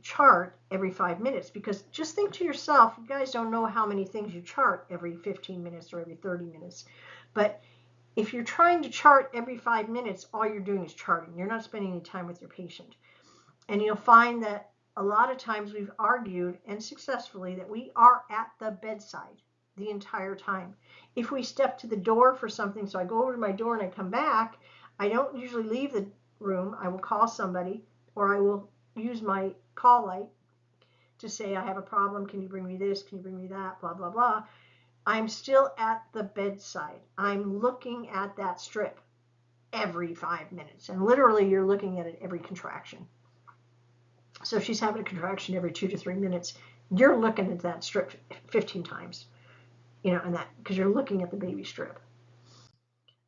Speaker 1: chart every 5 minutes, because just think to yourself, you guys don't know how many things you chart every 15 minutes or every 30 minutes. But if you're trying to chart every 5 minutes, all you're doing is charting. You're not spending any time with your patient. And you'll find that a lot of times we've argued, and successfully, that we are at the bedside the entire time. If we step to the door for something, so I go over to my door and I come back, I don't usually leave the room. I will call somebody, or I will use my call light to say, I have a problem, can you bring me this, can you bring me that, blah, blah, blah. I'm still at the bedside. I'm looking at that strip every 5 minutes. And literally, you're looking at it every contraction. So if she's having a contraction every 2 to 3 minutes, you're looking at that strip 15 times, and that, because you're looking at the baby strip.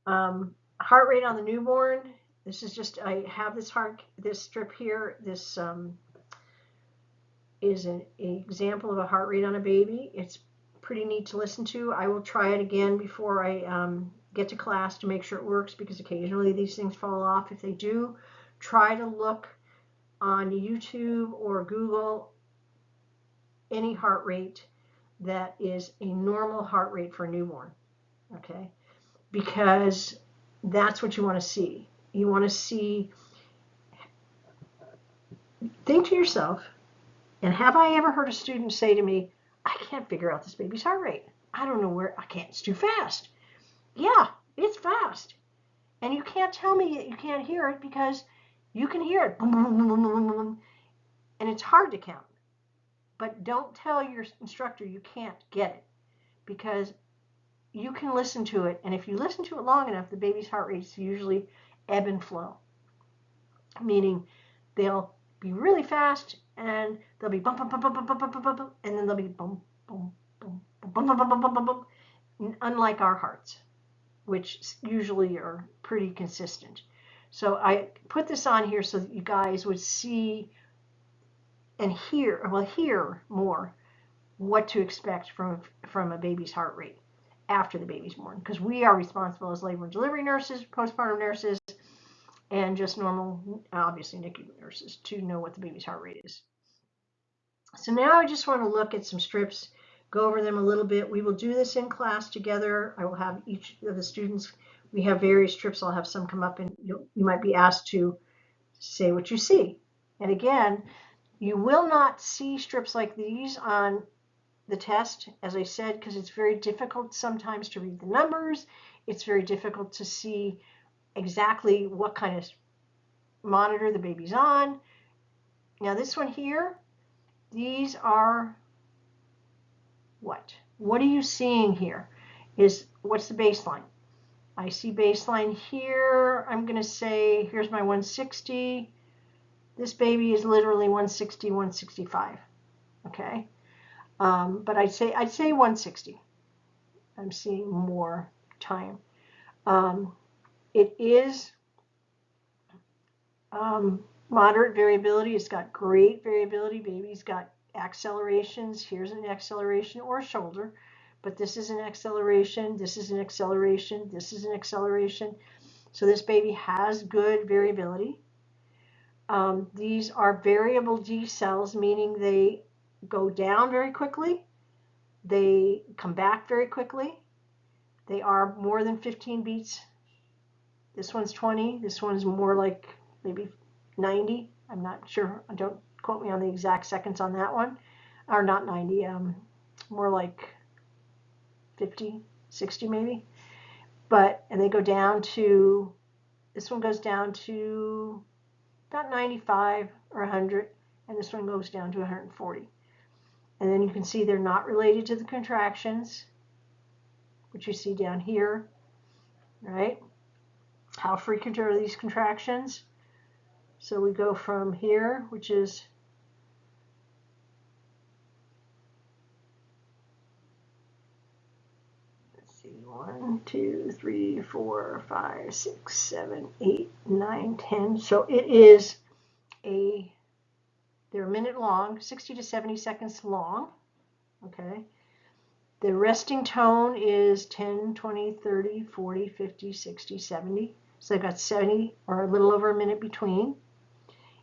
Speaker 1: Heart rate on the newborn. This is just, I have this strip here. This is an example of a heart rate on a baby. It's pretty neat to listen to. I will try it again before I get to class to make sure it works, because occasionally these things fall off. If they do, try to look on YouTube or Google any heart rate that is a normal heart rate for a newborn, okay? Because that's what you want to see. You want to see, think to yourself, and have I ever heard a student say to me, I can't figure out this baby's heart rate. I don't know where, it's too fast. Yeah, it's fast. And you can't tell me that you can't hear it, because you can hear it, boom, boom, boom, boom, boom, boom, and it's hard to count. But don't tell your instructor you can't get it, because you can listen to it, and if you listen to it long enough, the baby's heart rates usually ebb and flow, meaning they'll be really fast, and they'll be bum, bum, bum, bum, bum, bum, bum, bum, bum, and then they'll be bum, bum, bum, bum, bum, bum, bum, bum, bum, bum, unlike our hearts, which usually are pretty consistent. So I put this on here so that you guys would see and hear more what to expect from a baby's heart rate after the baby's born, because we are responsible as labor and delivery nurses, postpartum nurses, and just normal, obviously NICU nurses, to know what the baby's heart rate is. So now I just want to look at some strips, go over them a little bit. We will do this in class together. I will have each of the students, we have various strips. I'll have some come up, and you might be asked to say what you see. And again, you will not see strips like these on the test, as I said, because it's very difficult sometimes to read the numbers. It's very difficult to see exactly what kind of monitor the baby's on. Now this one here, these are what? What are you seeing here? What's the baseline? I see baseline here. I'm going to say, here's my 160. This baby is literally 160, 165. Okay. But I'd say 160. I'm seeing more time. It is moderate variability. It's got great variability. Baby's got accelerations. Here's an acceleration or shoulder, but this is an acceleration. This is an acceleration. This is an acceleration. So this baby has good variability. These are variable decels, meaning they go down very quickly. They come back very quickly. They are more than 15 beats. This one's 20. This one's more like maybe 90. I'm not sure. Don't quote me on the exact seconds on that one. Or not 90. More like 50, 60 maybe. And they go down to, this one goes down to about 95 or 100, and this one goes down to 140. And then you can see they're not related to the contractions, which you see down here, right? How frequent are these contractions? So we go from here, which is let's see, 1, 2, 3, 4, 5, 6, 7, 8, 9, 10. So it is they're a minute long, 60 to 70 seconds long. Okay. The resting tone is 10, 20, 30, 40, 50, 60, 70. So they've got 70 or a little over a minute between.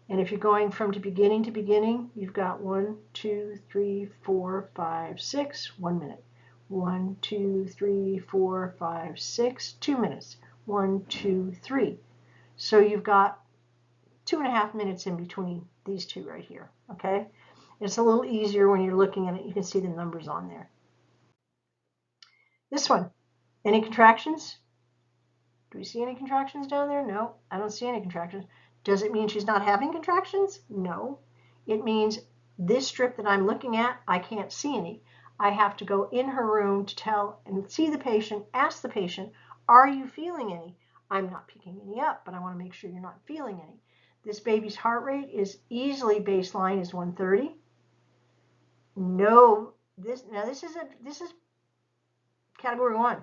Speaker 1: And if you're going from beginning to beginning, you've got 1, 2, 3, 4, 5, 6, 1 minute. 1, 2, 3, 4, 5, 6, 2 minutes. 1, 2, 3. So you've got 2.5 minutes in between these two right here. Okay? It's a little easier when you're looking at it. You can see the numbers on there. This one, any contractions? Do we see any contractions down there? No, I don't see any contractions. Does it mean she's not having contractions? No. It means this strip that I'm looking at, I can't see any. I have to go in her room to tell and see the patient, ask the patient, are you feeling any? I'm not picking any up, but I want to make sure you're not feeling any. This baby's heart rate is easily baseline is 130. No, this is category 1.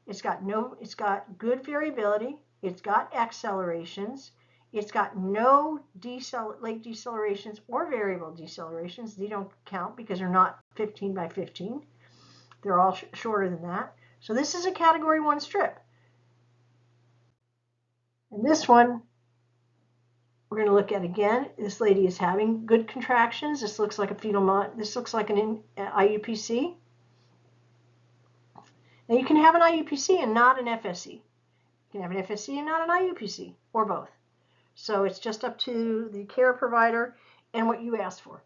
Speaker 1: It's got good variability. It's got accelerations. It's got no late decelerations or variable decelerations. They don't count because they're not 15 by 15. They're all shorter than that. So this is a category 1 strip. And this one, we're going to look at again. This lady is having good contractions. This looks like a fetal this looks like an IUPC. Now you can have an IUPC and not an FSE. You can have an FSE and not an IUPC, or both. So it's just up to the care provider and what you ask for.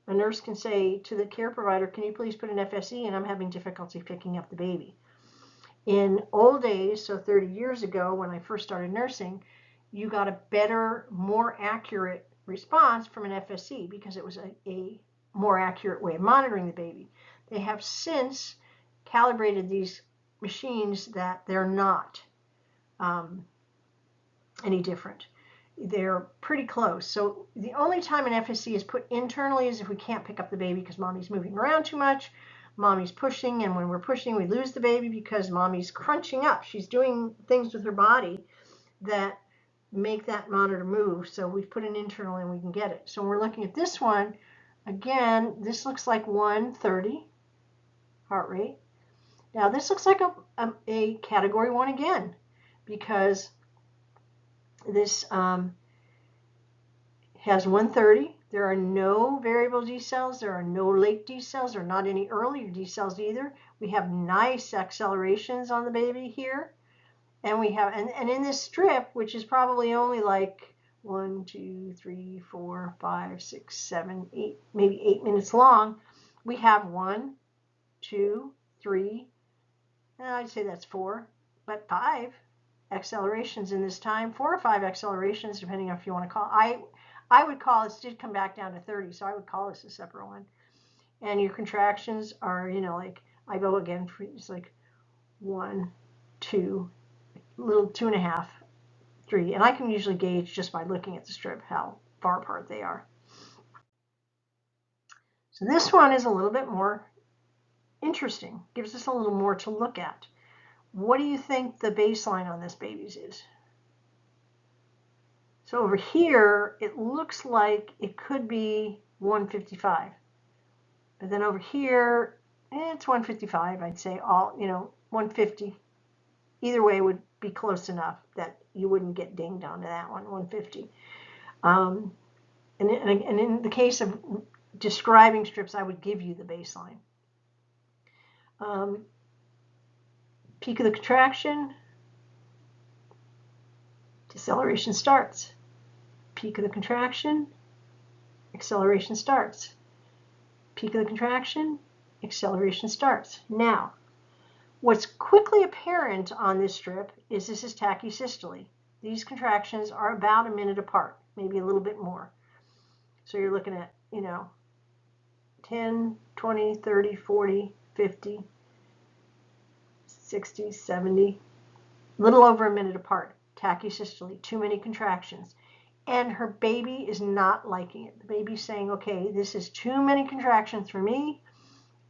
Speaker 1: A nurse can say to the care provider, can you please put an FSE, and I'm having difficulty picking up the baby. In old days, so 30 years ago when I first started nursing, you got a better, more accurate response from an FSE because it was a more accurate way of monitoring the baby. They have since calibrated these machines that they're not any different. They're pretty close. So the only time an FSE is put internally is if we can't pick up the baby because mommy's moving around too much, mommy's pushing, and when we're pushing we lose the baby because mommy's crunching up. She's doing things with her body that make that monitor move. So we've put an internal and we can get it. So when we're looking at this one, again, this looks like 130 heart rate. Now this looks like a category 1 again because this has 130. There are no variable decels. There are no late decels. There are not any earlier decels either. We have nice accelerations on the baby here. And we have, and in this strip, which is probably only like 1, 2, 3, 4, 5, 6, 7, 8, maybe 8 minutes long, we have 1, 2, 3, and I'd say that's 4, but 5 accelerations in this time, 4 or 5 accelerations, depending on if you want to call. I would call this, did come back down to 30, so I would call this a separate one. And your contractions are, you know, like I go again for it's like 1, 2, little 2.5, 3, and I can usually gauge just by looking at the strip how far apart they are. So this one is a little bit more interesting, gives us a little more to look at. What do you think the baseline on this baby's is? So over here, it looks like it could be 155. But then over here, it's 155, I'd say, all, you know, 150. Either way would be close enough that you wouldn't get dinged onto that one, 150. And in the case of describing strips, I would give you the baseline. Peak of the contraction, deceleration starts. Peak of the contraction, acceleration starts. Peak of the contraction, acceleration starts. Now, what's quickly apparent on this strip is this is tachysystole. These contractions are about a minute apart, maybe a little bit more. So you're looking at, you know, 10, 20, 30, 40, 50, 60, 70, a little over a minute apart. Tachysystole, too many contractions. And her baby is not liking it. The baby's saying, okay, this is too many contractions for me.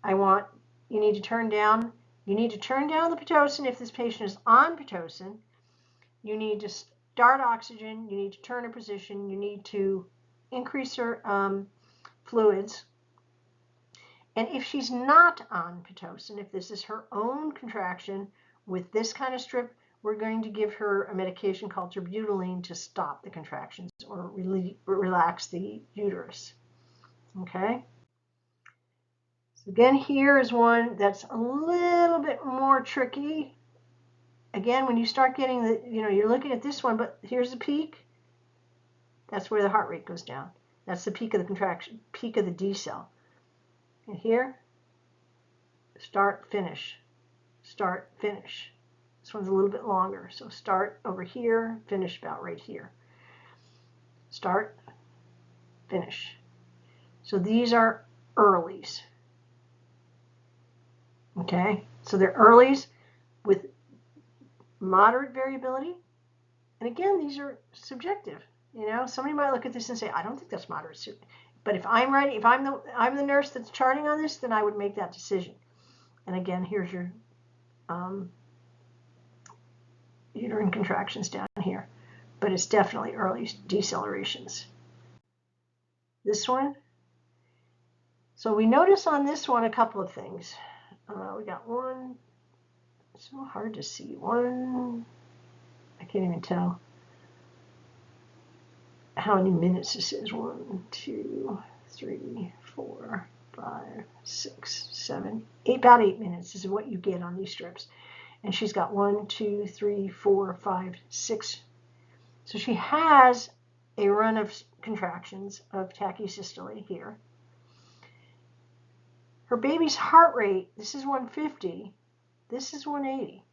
Speaker 1: You need to turn down the Pitocin if this patient is on Pitocin. You need to start oxygen. You need to turn her position. You need to increase her fluids. And if she's not on Pitocin, if this is her own contraction with this kind of strip, we're going to give her a medication called terbutaline to stop the contractions or relax the uterus. Okay? So again, here is one that's a little bit more tricky. Again, when you start getting the, you know, you're looking at this one, but here's the peak. That's where the heart rate goes down. That's the peak of the contraction, peak of the decel. And here, start, finish, start, finish. This one's a little bit longer. So start over here, finish about right here. Start, finish. So these are earlies. Okay, so they're earlies with moderate variability. And again, these are subjective. You know, somebody might look at this and say, I don't think that's moderate. But if I'm writing, if I'm the nurse that's charting on this, then I would make that decision. And again, here's your uterine contractions down here, but it's definitely early decelerations. This one. So we notice on this one a couple of things. We got one. It's so hard to see. One. I can't even tell how many minutes this is. 1, 2, 3, 4, 5, 6, 7, 8. About 8 minutes is what you get on these strips. And she's got 1, 2, 3, 4, 5, 6. So she has a run of contractions of tachysystole here. Her baby's heart rate, this is 150, this is 180.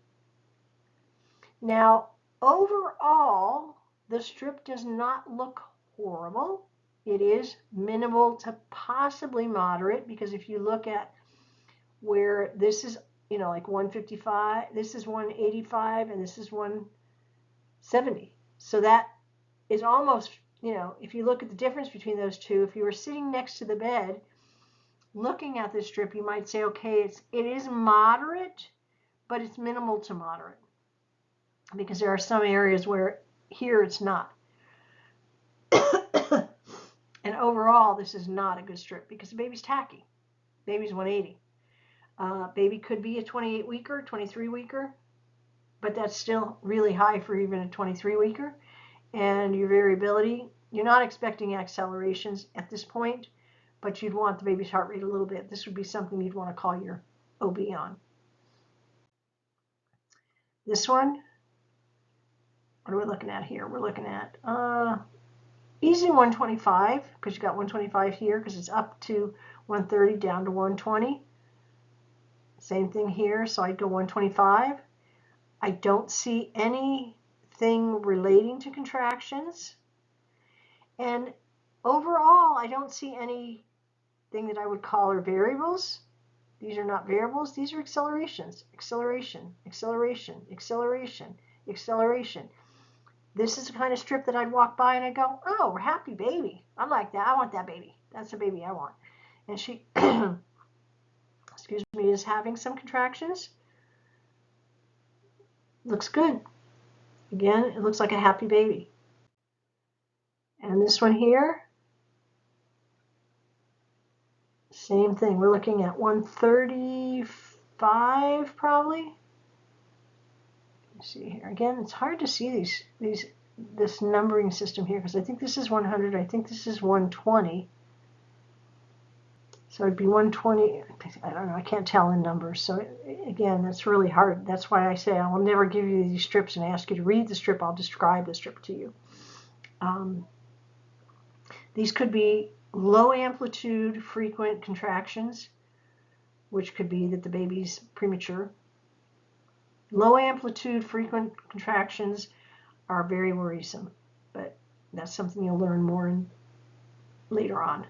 Speaker 1: Now, overall, the strip does not look horrible. It is minimal to possibly moderate, because if you look at where this is, you know, like 155, this is 185, and this is 170. So that is almost, you know, if you look at the difference between those two, if you were sitting next to the bed looking at this strip, you might say, okay, it is moderate, but it's minimal to moderate, because there are some areas where here it's not. And overall, this is not a good strip because the baby's tacky. Baby's 180. Baby could be a 28-weeker, 23-weeker, but that's still really high for even a 23-weeker. And your variability, you're not expecting accelerations at this point, but you'd want the baby's heart rate a little bit. This would be something you'd want to call your OB on. This one, what are we looking at here? We're looking at easy 125, because you got 125 here because it's up to 130 down to 120. Same thing here, so I'd go 125. I don't see any anything relating to contractions. And overall, I don't see anything that I would call are variables. These are not variables. These are accelerations. Acceleration, acceleration, acceleration, acceleration. This is the kind of strip that I'd walk by and I go, oh, we're happy baby. I like that. I want that baby. That's the baby I want. And she, excuse me, is having some contractions. Looks good. Again, it looks like a happy baby. And this one here, same thing. We're looking at 135 probably. Let's see here. Again, it's hard to see this numbering system here because I think this is 100. I think this is 120. So it'd be 120. I don't know. I can't tell in numbers. So again, that's really hard. That's why I say I will never give you these strips and ask you to read the strip. I'll describe the strip to you. These could be low amplitude frequent contractions, which could be that the baby's premature. Low amplitude frequent contractions are very worrisome, but that's something you'll learn more in later on.